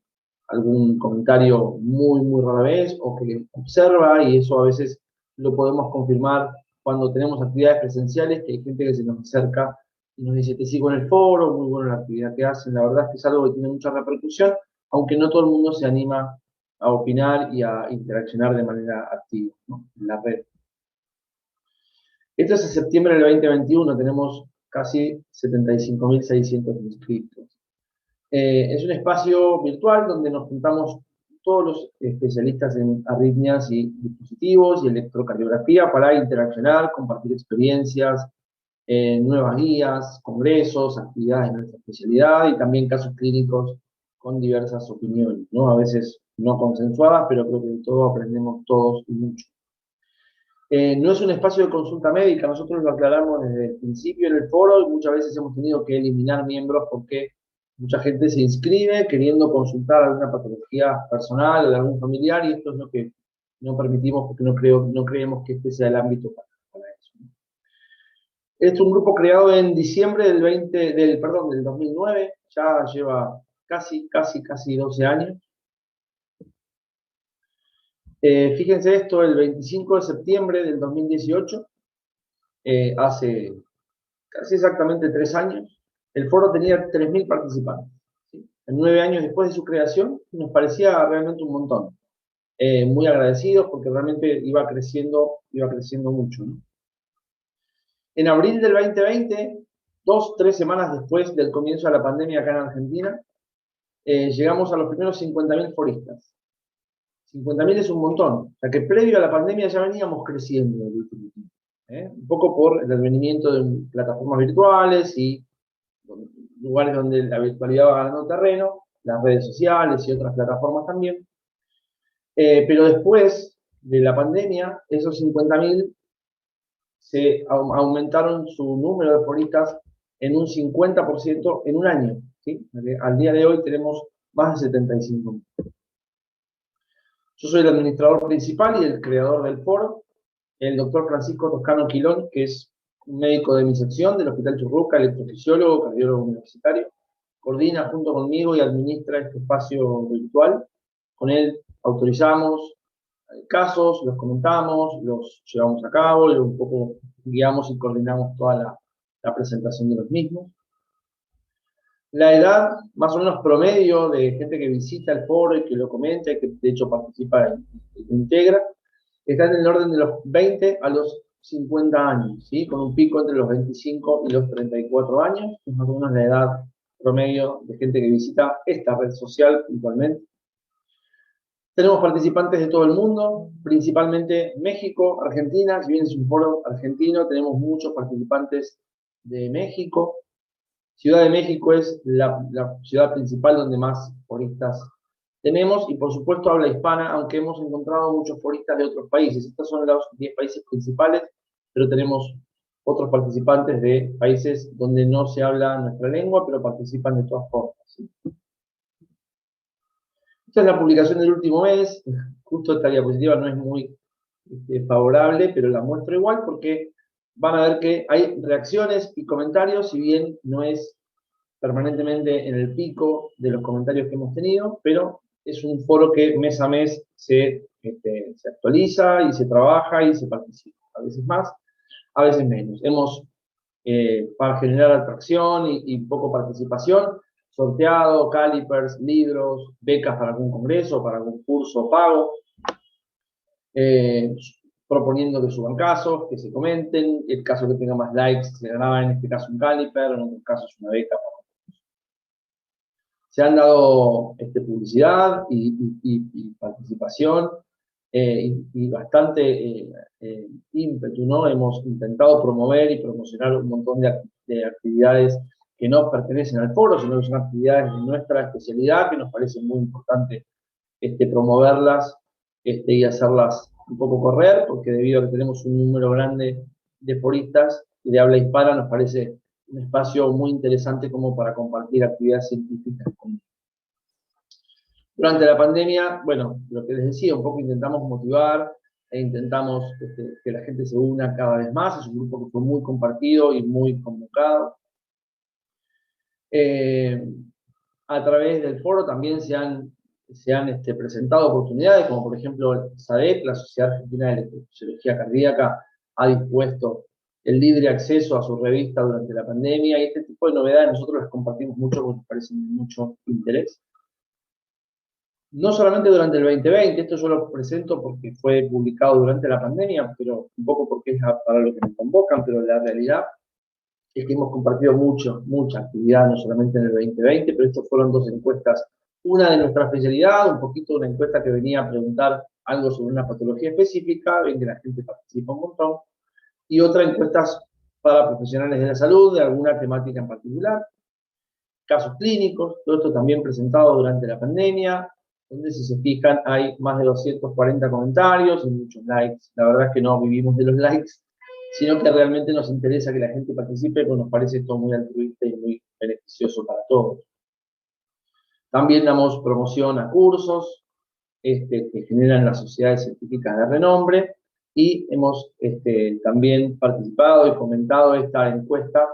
algún comentario muy rara vez, o que observa, y eso a veces lo podemos confirmar cuando tenemos actividades presenciales, que hay gente que se nos acerca y nos dice, te sigo en el foro, muy buena la actividad que hacen. La verdad es que es algo que tiene mucha repercusión, aunque no todo el mundo se anima a opinar y a interaccionar de manera activa, ¿no?, en la red. Esto es en septiembre del 2021, tenemos casi 75.600 inscritos. Es un espacio virtual donde nos juntamos todos los especialistas en arritmias y dispositivos y electrocardiografía para interaccionar, compartir experiencias, nuevas guías, congresos, actividades de nuestra especialidad y también casos clínicos con diversas opiniones, ¿no? A veces no consensuadas, pero creo que de todo aprendemos todos y mucho. No es un espacio de consulta médica, nosotros lo aclaramos desde el principio en el foro y muchas veces hemos tenido que eliminar miembros porque mucha gente se inscribe queriendo consultar alguna patología personal o de algún familiar, y esto es lo que no permitimos porque no creemos que este sea el ámbito para eso. Este es un grupo creado en diciembre del 2009, ya lleva casi 12 años. Fíjense esto, el 25 de septiembre del 2018, hace casi exactamente 3 años, el foro tenía 3.000 participantes. ¿Sí? En 9 años después de su creación, nos parecía realmente un montón. Muy agradecidos porque realmente iba creciendo mucho, ¿no? En abril del 2020, 2-3 semanas después del comienzo de la pandemia acá en Argentina, llegamos a los primeros 50.000 foristas. 50.000 es un montón, o sea que previo a la pandemia ya veníamos creciendo en el último tiempo, un poco por el advenimiento de plataformas virtuales y lugares donde la virtualidad va ganando terreno, las redes sociales y otras plataformas también. Pero después de la pandemia, esos 50.000 se aumentaron su número de foristas en un 50% en un año, ¿sí? Al día de hoy tenemos más de 75.000. Yo soy el administrador principal y el creador del foro, el doctor Francisco Toscano Quilón, que es un médico de mi sección del Hospital Churruca, electrofisiólogo, cardiólogo universitario, coordina junto conmigo y administra este espacio virtual. Con él autorizamos casos, los comentamos, los llevamos a cabo, y un poco guiamos y coordinamos toda la presentación de los mismos. La edad, más o menos promedio, de gente que visita el foro y que lo comenta y que de hecho participa y lo integra, está en el orden de los 20 a los 50 años, ¿sí? Con un pico entre los 25 y los 34 años, es más o menos la edad promedio de gente que visita esta red social puntualmente. Tenemos participantes de todo el mundo, principalmente México, Argentina. Si bien es un foro argentino, tenemos muchos participantes de México. Ciudad de México es la ciudad principal donde más foristas tenemos, y por supuesto habla hispana, aunque hemos encontrado muchos foristas de otros países. Estos son los 10 países principales, pero tenemos otros participantes de países donde no se habla nuestra lengua, pero participan de todas formas, ¿sí? Esta es la publicación del último mes. Justo esta diapositiva no es muy favorable, pero la muestro igual porque van a ver que hay reacciones y comentarios, si bien no es permanentemente en el pico de los comentarios que hemos tenido, pero es un foro que mes a mes se actualiza y se trabaja y se participa. A veces más, a veces menos. Hemos, para generar atracción y poco participación, sorteado calipers, libros, becas para algún congreso, para algún curso pago, proponiendo que suban casos, que se comenten, el caso que tenga más likes se ganaba en este caso un caliper, en otros casos una beca. Se han dado publicidad y participación y bastante ímpetu, ¿no? Hemos intentado promover y promocionar un montón de actividades que no pertenecen al foro, sino que son actividades de nuestra especialidad, que nos parece muy importante promoverlas y hacerlas un poco correr, porque debido a que tenemos un número grande de foristas de habla hispana, nos parece un espacio muy interesante como para compartir actividades científicas. Durante la pandemia, bueno, lo que les decía, un poco intentamos motivar e intentamos que la gente se una cada vez más. Es un grupo que fue muy compartido y muy convocado. A través del foro también se han presentado oportunidades, como por ejemplo SADEC, la Sociedad Argentina de Electrofisiología Cardíaca, ha dispuesto el libre acceso a su revista durante la pandemia, y este tipo de novedades nosotros las compartimos mucho porque nos parecen de mucho interés. No solamente durante el 2020, esto yo lo presento porque fue publicado durante la pandemia, pero un poco porque es para lo que me convocan, pero la realidad es que hemos compartido mucha actividad, no solamente en el 2020, pero estas fueron dos encuestas. Una de nuestra especialidad, un poquito una encuesta que venía a preguntar algo sobre una patología específica, ven que la gente participa un montón, y otra encuestas para profesionales de la salud, de alguna temática en particular, casos clínicos, todo esto también presentado durante la pandemia, donde si se fijan hay más de 240 comentarios y muchos likes. La verdad es que no vivimos de los likes, sino que realmente nos interesa que la gente participe, porque nos parece esto muy altruista y muy beneficioso para todos. También damos promoción a cursos que generan las sociedades científicas de renombre, y hemos también participado y fomentado esta encuesta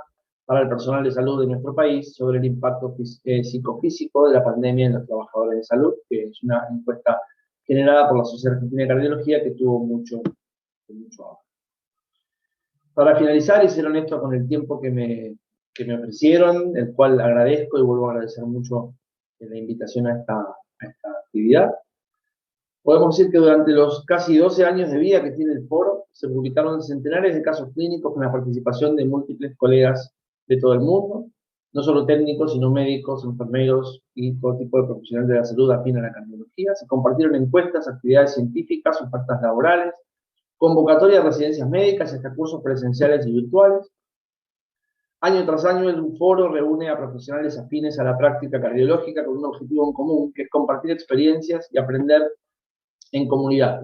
para el personal de salud de nuestro país sobre el impacto psicofísico de la pandemia en los trabajadores de salud, que es una encuesta generada por la Sociedad Argentina de Cardiología que tuvo mucho auge. Para finalizar y ser honesto con el tiempo que me ofrecieron, el cual agradezco y vuelvo a agradecer mucho la invitación a esta actividad, podemos decir que durante los casi 12 años de vida que tiene el foro, se publicaron centenares de casos clínicos con la participación de múltiples colegas de todo el mundo, no solo técnicos, sino médicos, enfermeros y todo tipo de profesionales de la salud afín a la cardiología. Se compartieron encuestas, actividades científicas, ofertas laborales, convocatoria de residencias médicas y hasta cursos presenciales y virtuales. Año tras año el foro reúne a profesionales afines a la práctica cardiológica con un objetivo en común, que es compartir experiencias y aprender en comunidad.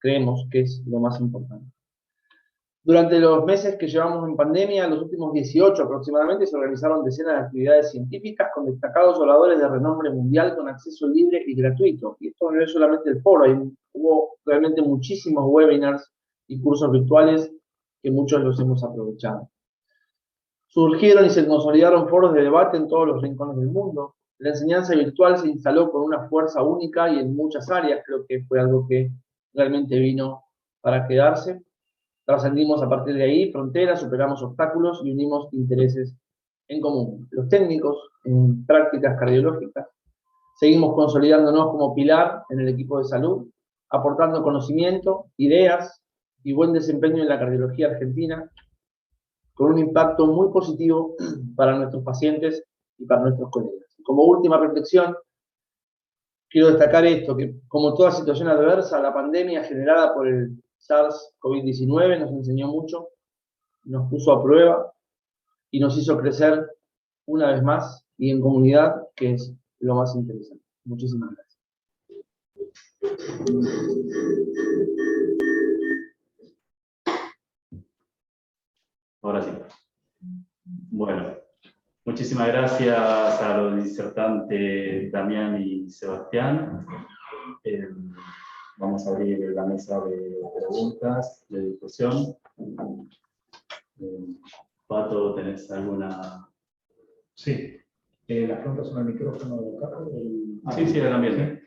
Creemos que es lo más importante. Durante los meses que llevamos en pandemia, los últimos 18 aproximadamente, se organizaron decenas de actividades científicas con destacados oradores de renombre mundial con acceso libre y gratuito. Y esto no es solamente el foro, hubo realmente muchísimos webinars y cursos virtuales que muchos los hemos aprovechado. Surgieron y se consolidaron foros de debate en todos los rincones del mundo. La enseñanza virtual se instaló con una fuerza única y en muchas áreas. Creo que fue algo que realmente vino para quedarse. Trascendimos a partir de ahí fronteras, superamos obstáculos y unimos intereses en común. Los técnicos en prácticas cardiológicas seguimos consolidándonos como pilar en el equipo de salud, aportando conocimiento, ideas y buen desempeño en la cardiología argentina, con un impacto muy positivo para nuestros pacientes y para nuestros colegas. Como última reflexión, quiero destacar esto, que como toda situación adversa, la pandemia generada por el SARS-CoV-19 nos enseñó mucho, nos puso a prueba y nos hizo crecer una vez más y en comunidad, que es lo más interesante. Muchísimas gracias.
Ahora sí. Bueno, muchísimas gracias a los disertantes Damián y Sebastián. Vamos a abrir la mesa de preguntas, de discusión. Pato, ¿tenés alguna?
Sí. Las preguntas son al micrófono de Carlos.
Sí, también.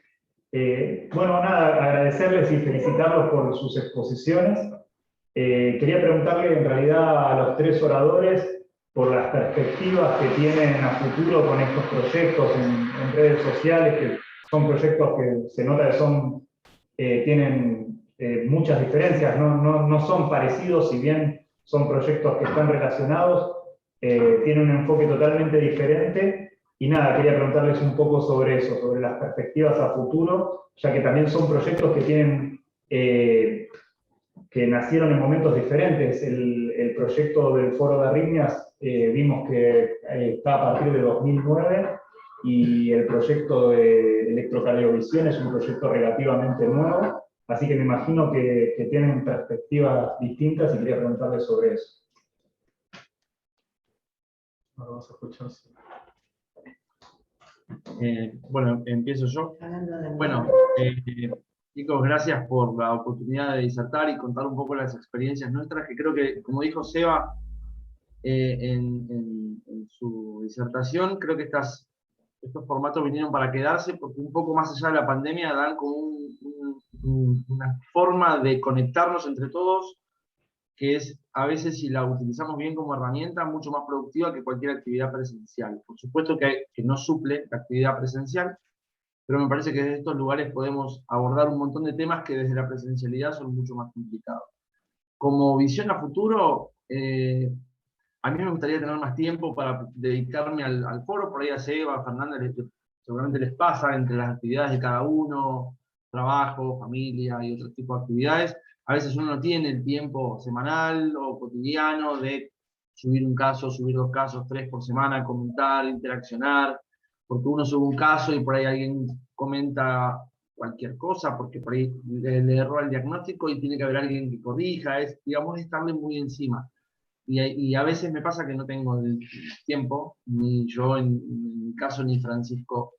Bueno, nada, agradecerles y felicitarlos por sus exposiciones. Quería preguntarle en realidad a los tres oradores por las perspectivas que tienen a futuro con estos proyectos en redes sociales, que son proyectos que se nota que tienen muchas diferencias, no son parecidos, si bien son proyectos que están relacionados, tienen un enfoque totalmente diferente. Y nada, quería preguntarles un poco sobre eso, sobre las perspectivas a futuro, ya que también son proyectos que tienen, que nacieron en momentos diferentes. El proyecto del Foro de Arritmias vimos que está a partir de 2009, y el proyecto de electrocardiovisión es un proyecto relativamente nuevo, así que me imagino que tienen perspectivas distintas y quería preguntarles sobre eso. Ahora vamos a escuchar.
Bueno, empiezo yo. Bueno, chicos, gracias por la oportunidad de disertar y contar un poco las experiencias nuestras, que creo que, como dijo Seba en su disertación, creo que estos formatos vinieron para quedarse, porque un poco más allá de la pandemia dan como una forma de conectarnos entre todos, que es, a veces, si la utilizamos bien como herramienta, mucho más productiva que cualquier actividad presencial. Por supuesto que no suple la actividad presencial, pero me parece que desde estos lugares podemos abordar un montón de temas que desde la presencialidad son mucho más complicados. Como visión a futuro, a mí me gustaría tener más tiempo para dedicarme al foro, por ahí a Seba, a Fernanda, seguramente les pasa entre las actividades de cada uno, trabajo, familia y otro tipo de actividades. A veces uno no tiene el tiempo semanal o cotidiano de subir un caso, subir 2 casos, 3 por semana, comentar, interaccionar, porque uno sube un caso y por ahí alguien comenta cualquier cosa, porque por ahí le erró el diagnóstico y tiene que haber alguien que corrija, digamos, estarle muy encima. Y a veces me pasa que no tengo el tiempo, ni yo en mi caso, ni Francisco,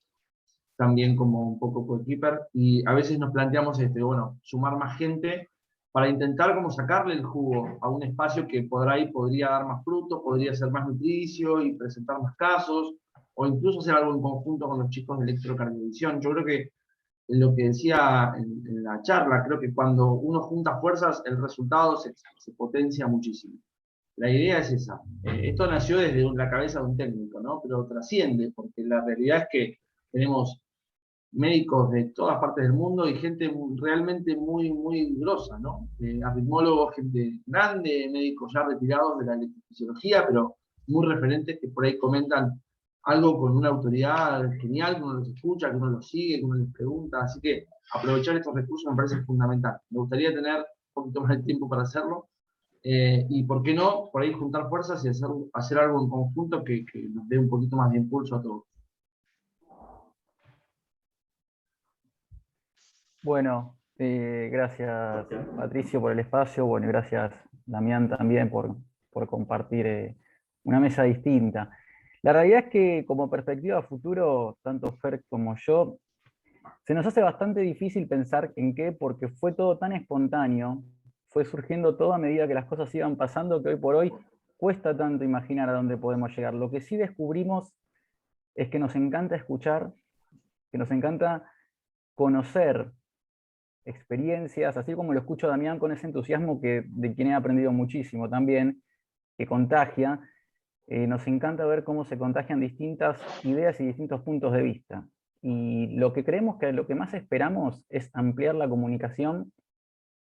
también como un poco coequiper, y a veces nos planteamos bueno, sumar más gente para intentar como sacarle el jugo a un espacio que podría dar más fruto, podría ser más nutricio y presentar más casos, o incluso hacer algo en conjunto con los chicos de electrocardiovisión. Yo creo que lo que decía en la charla, creo que cuando uno junta fuerzas, el resultado se potencia muchísimo. La idea es esa. Esto nació desde la cabeza de un técnico, ¿no? Pero trasciende, porque la realidad es que tenemos médicos de todas partes del mundo y gente realmente muy, muy grosa, ¿no? Arritmólogos, gente grande, médicos ya retirados de la electrofisiología, pero muy referentes que por ahí comentan algo con una autoridad genial, que uno los escucha, que uno los sigue, que uno les pregunta. Así que aprovechar estos recursos me parece fundamental. Me gustaría tener un poquito más de tiempo para hacerlo. Y por qué no, por ahí juntar fuerzas y hacer algo en conjunto que nos dé un poquito más de impulso a todos.
Bueno, gracias Patricio por el espacio, bueno, gracias Damián también por compartir una mesa distinta. La realidad es que como perspectiva a futuro, tanto Fer como yo, se nos hace bastante difícil pensar en qué, porque fue todo tan espontáneo, fue surgiendo todo a medida que las cosas iban pasando, que hoy por hoy cuesta tanto imaginar a dónde podemos llegar. Lo que sí descubrimos es que nos encanta escuchar, que nos encanta conocer experiencias, así como lo escucho a Damián con ese entusiasmo de quien he aprendido muchísimo también, que contagia. Nos encanta ver cómo se contagian distintas ideas y distintos puntos de vista. Y lo que creemos que lo que más esperamos es ampliar la comunicación,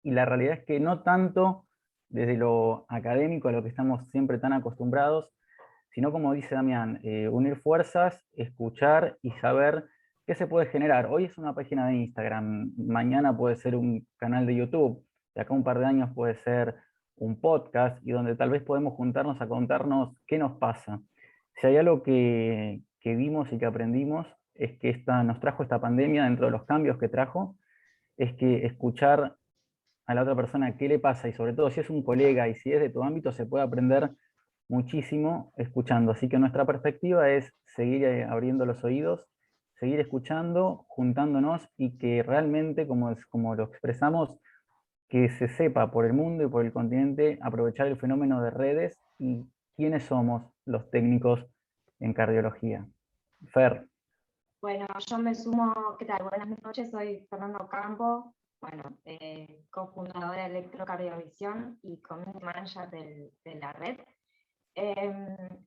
y la realidad es que no tanto desde lo académico, a lo que estamos siempre tan acostumbrados, sino, como dice Damián, unir fuerzas, escuchar y saber qué se puede generar. Hoy es una página de Instagram, mañana puede ser un canal de YouTube, de acá a un par de años puede ser un podcast, y donde tal vez podemos juntarnos a contarnos qué nos pasa. Si hay algo que vimos y que aprendimos, es que nos trajo esta pandemia, dentro de los cambios que trajo, es que escuchar a la otra persona qué le pasa, y sobre todo si es un colega y si es de tu ámbito, se puede aprender muchísimo escuchando. Así que nuestra perspectiva es seguir abriendo los oídos, seguir escuchando, juntándonos, y que realmente, como lo expresamos, que se sepa por el mundo y por el continente aprovechar el fenómeno de redes y quiénes somos los técnicos en cardiología. Fer.
Bueno, yo me sumo, ¿qué tal? Buenas noches, soy Fernando Campo, bueno, cofundadora de Electrocardiovisión y community manager de la red.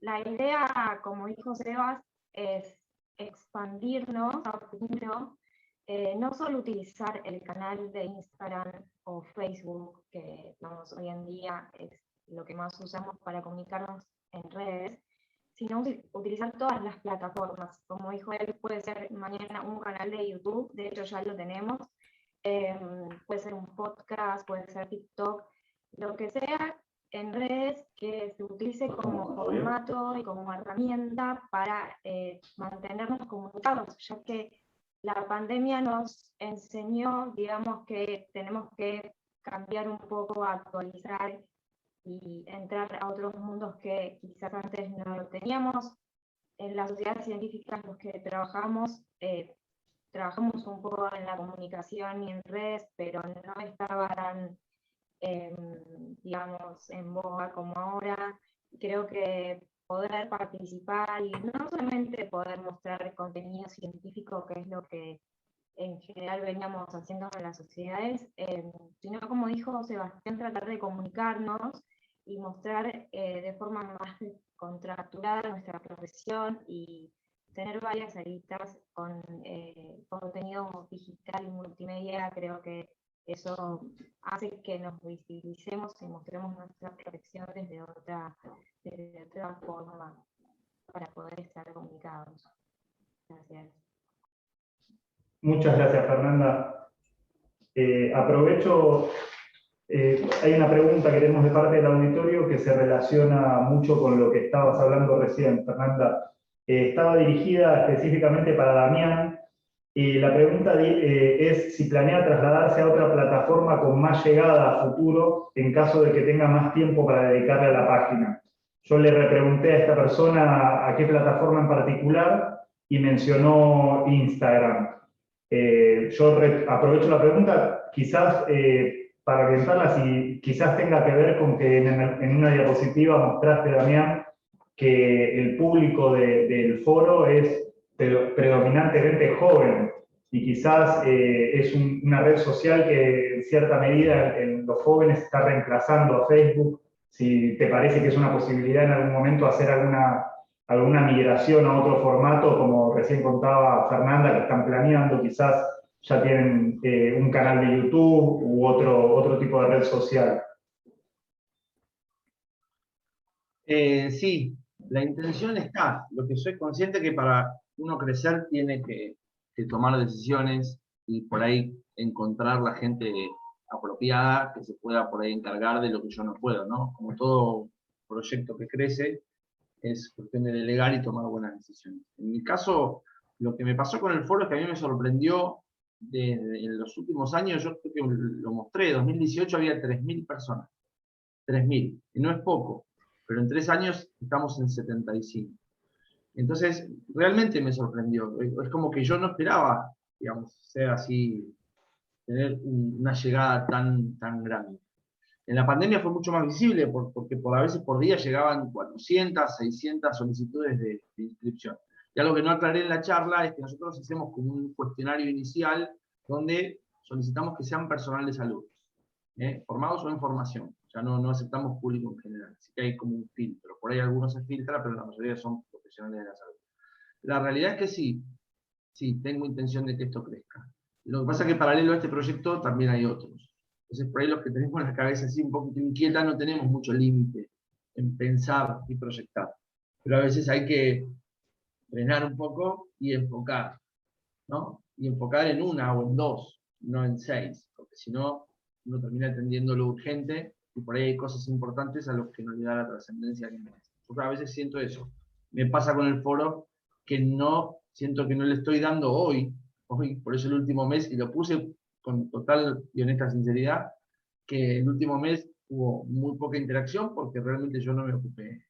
La idea, como dijo Sebas, es expandirnos a futuro, no solo utilizar el canal de Instagram o Facebook, que vamos, hoy en día es lo que más usamos para comunicarnos en redes, sino utilizar todas las plataformas. Como dijo él, puede ser mañana un canal de YouTube, de hecho ya lo tenemos, puede ser un podcast, puede ser TikTok, lo que sea en redes que se utilice como formato y como herramienta para mantenernos comunicados, ya que la pandemia nos enseñó, digamos, que tenemos que cambiar un poco, actualizar y entrar a otros mundos que quizás antes no lo teníamos. En las sociedades científicas los que trabajamos un poco en la comunicación y en redes, pero no estaba tan, digamos, en boga como ahora. Creo que poder participar y no solamente poder mostrar contenido científico, que es lo que en general veníamos haciendo en las sociedades, sino, como dijo Sebastián, tratar de comunicarnos y mostrar de forma más contracturada nuestra profesión y tener varias aristas con contenido digital y multimedia. Creo que eso hace que nos visibilicemos y mostremos nuestra profesión desde otra forma para poder estar comunicados. Gracias.
Muchas gracias, Fernanda. Aprovecho, hay una pregunta que tenemos de parte del auditorio que se relaciona mucho con lo que estabas hablando recién, Fernanda. Estaba dirigida específicamente para Damián. La pregunta es si planea trasladarse a otra plataforma con más llegada a futuro en caso de que tenga más tiempo para dedicarle a la página. Yo le repregunté a esta persona a qué plataforma en particular y mencionó Instagram. Yo aprovecho la pregunta, quizás para orientarla, si quizás tenga que ver con que en una diapositiva mostraste, Damián, que el público del foro es predominantemente joven, y quizás es una red social que en cierta medida en los jóvenes está reemplazando a Facebook. Si te parece que es una posibilidad en algún momento hacer alguna migración a otro formato, como recién contaba Fernanda, que están planeando, quizás ya tienen un canal de YouTube u otro tipo de red social.
Sí, la intención está. Lo que soy consciente es que para uno crecer tiene que tomar decisiones y por ahí encontrar la gente apropiada que se pueda por ahí encargar de lo que yo no puedo, ¿no? Como todo proyecto que crece, es cuestión de delegar y tomar buenas decisiones. En mi caso, lo que me pasó con el foro es que a mí me sorprendió en los últimos años. Yo creo que lo mostré, en 2018 había 3.000 personas. 3.000, y no es poco, pero en 3 años estamos en 75. Entonces, realmente me sorprendió. Es como que yo no esperaba, digamos, ser así, tener una llegada tan grande. En la pandemia fue mucho más visible porque a veces por día llegaban 400, 600 solicitudes de inscripción. Y algo que no aclaré en la charla es que nosotros hacemos como un cuestionario inicial donde solicitamos que sean personal de salud, formados o en formación. Ya no aceptamos público en general, así que hay como un filtro. Por ahí algunos se filtran, pero la mayoría son profesionales de la salud. La realidad es que sí, tengo intención de que esto crezca. Lo que pasa es que paralelo a este proyecto también hay otros. Entonces, por ahí los que tenemos la cabeza así un poquito inquieta no tenemos mucho límite en pensar y proyectar. Pero a veces hay que frenar un poco y enfocar, ¿no? Y enfocar en una o en dos, no en 6, porque si no, uno termina atendiendo lo urgente y por ahí hay cosas importantes a los que no le da la trascendencia que merece. Yo a veces siento eso. Me pasa con el foro que siento que no le estoy dando hoy, por eso el último mes, y lo puse con total y honesta sinceridad, que el último mes hubo muy poca interacción porque realmente yo no me ocupé.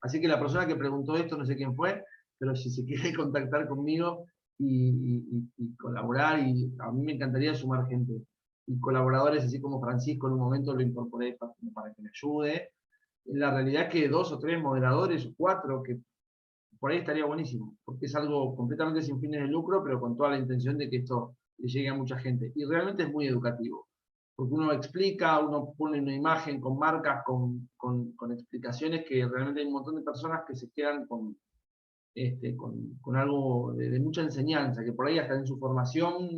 Así que la persona que preguntó esto, no sé quién fue, pero si se quiere contactar conmigo y colaborar, y a mí me encantaría sumar gente. Y colaboradores, así como Francisco en un momento lo incorporé para que me ayude. La realidad es que 2 o 3 moderadores o 4, que por ahí estaría buenísimo, porque es algo completamente sin fines de lucro, pero con toda la intención de que esto le llegue a mucha gente. Y realmente es muy educativo, porque uno explica, uno pone una imagen con marcas, con explicaciones, que realmente hay un montón de personas que se quedan con algo de mucha enseñanza, que por ahí hasta en su formación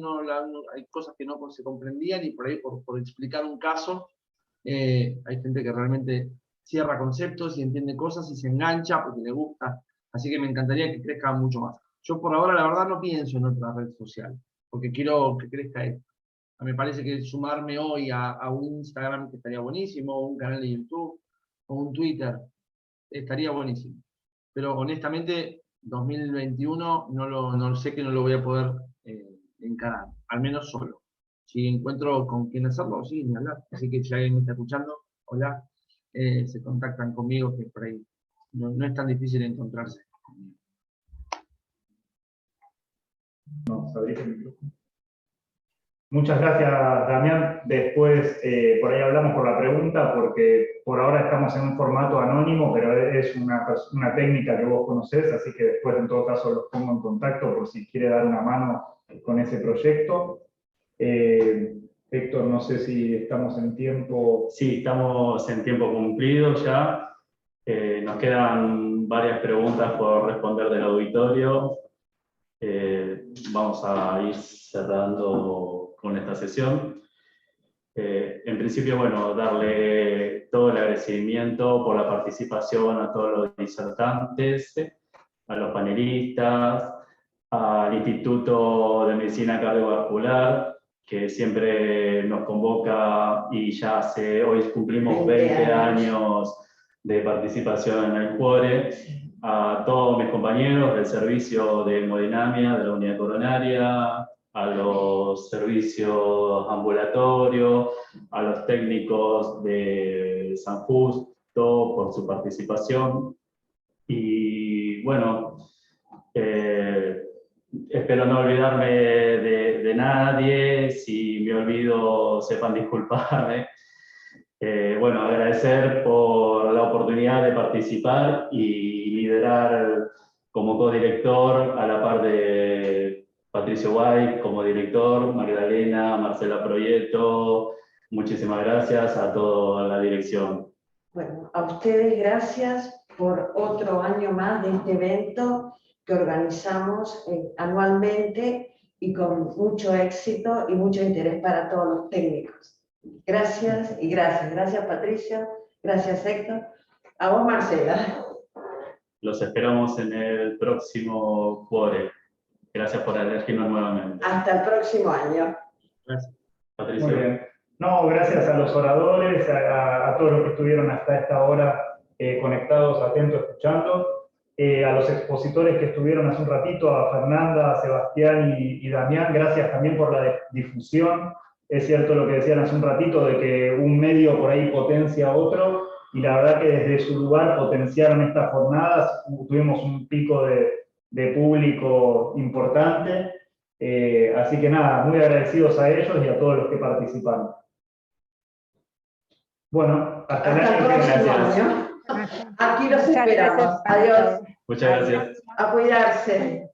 hay cosas que no se comprendían, y por ahí por explicar un caso, hay gente que realmente cierra conceptos y entiende cosas y se engancha porque le gusta. Así que me encantaría que crezca mucho más. Yo por ahora la verdad no pienso en otra red social, porque quiero que crezca esto. Me parece que sumarme hoy a un Instagram que estaría buenísimo, o un canal de YouTube, o un Twitter, estaría buenísimo. Pero honestamente, 2021 no sé que no lo voy a poder encarar, al menos solo. Si encuentro con quién hacerlo, sí, ni hablar. Así que si alguien me está escuchando, hola, se contactan conmigo, que por ahí no es tan difícil encontrarse conmigo.
Vamos a abrir el micrófono. Muchas gracias, Damián. Después, por ahí hablamos por la pregunta, porque por ahora estamos en un formato anónimo, pero es una técnica que vos conocés, así que después en todo caso los pongo en contacto por si quiere dar una mano con ese proyecto. Héctor, no sé si estamos en tiempo.
Sí, estamos en tiempo cumplido ya. Nos quedan varias preguntas por responder del auditorio. Vamos a ir cerrando con esta sesión. En principio, bueno, darle todo el agradecimiento por la participación a todos los disertantes, a los panelistas, al Instituto de Medicina Cardiovascular, que siempre nos convoca, y ya hoy cumplimos 20 años de participación en el CUORE, a todos mis compañeros del servicio de hemodinamia de la unidad coronaria, a los servicios ambulatorios, a los técnicos de San Justo por su participación. Y bueno, espero no olvidarme de nadie. Si me olvido, sepan disculparme. Bueno, agradecer por la oportunidad de participar y liderar como codirector, a la par de Patricio White como director, Magdalena, Marcela Proyecto. Muchísimas gracias a toda la dirección.
Bueno, a ustedes gracias por otro año más de este evento que organizamos anualmente y con mucho éxito y mucho interés para todos los técnicos. Gracias y gracias. Gracias, Patricia. Gracias, Héctor. A vos, Marcela.
Los esperamos en el próximo CUORE. Gracias por elegirnos nuevamente.
Hasta el próximo año.
Gracias. Patricio.
Muy bien. No, gracias a los oradores, a todos los que estuvieron hasta esta hora conectados, atentos, escuchando. A los expositores que estuvieron hace un ratito, a Fernanda, a Sebastián y Damián, gracias también por la difusión. Es cierto lo que decían hace un ratito, de que un medio por ahí potencia a otro, y la verdad que desde su lugar potenciaron estas jornadas. Tuvimos un pico de público importante, así que nada, muy agradecidos a ellos y a todos los que participaron. Bueno, hasta el
Hasta el
año que viene.
próximo año. Aquí los esperamos. Adiós.
Muchas gracias.
A cuidarse.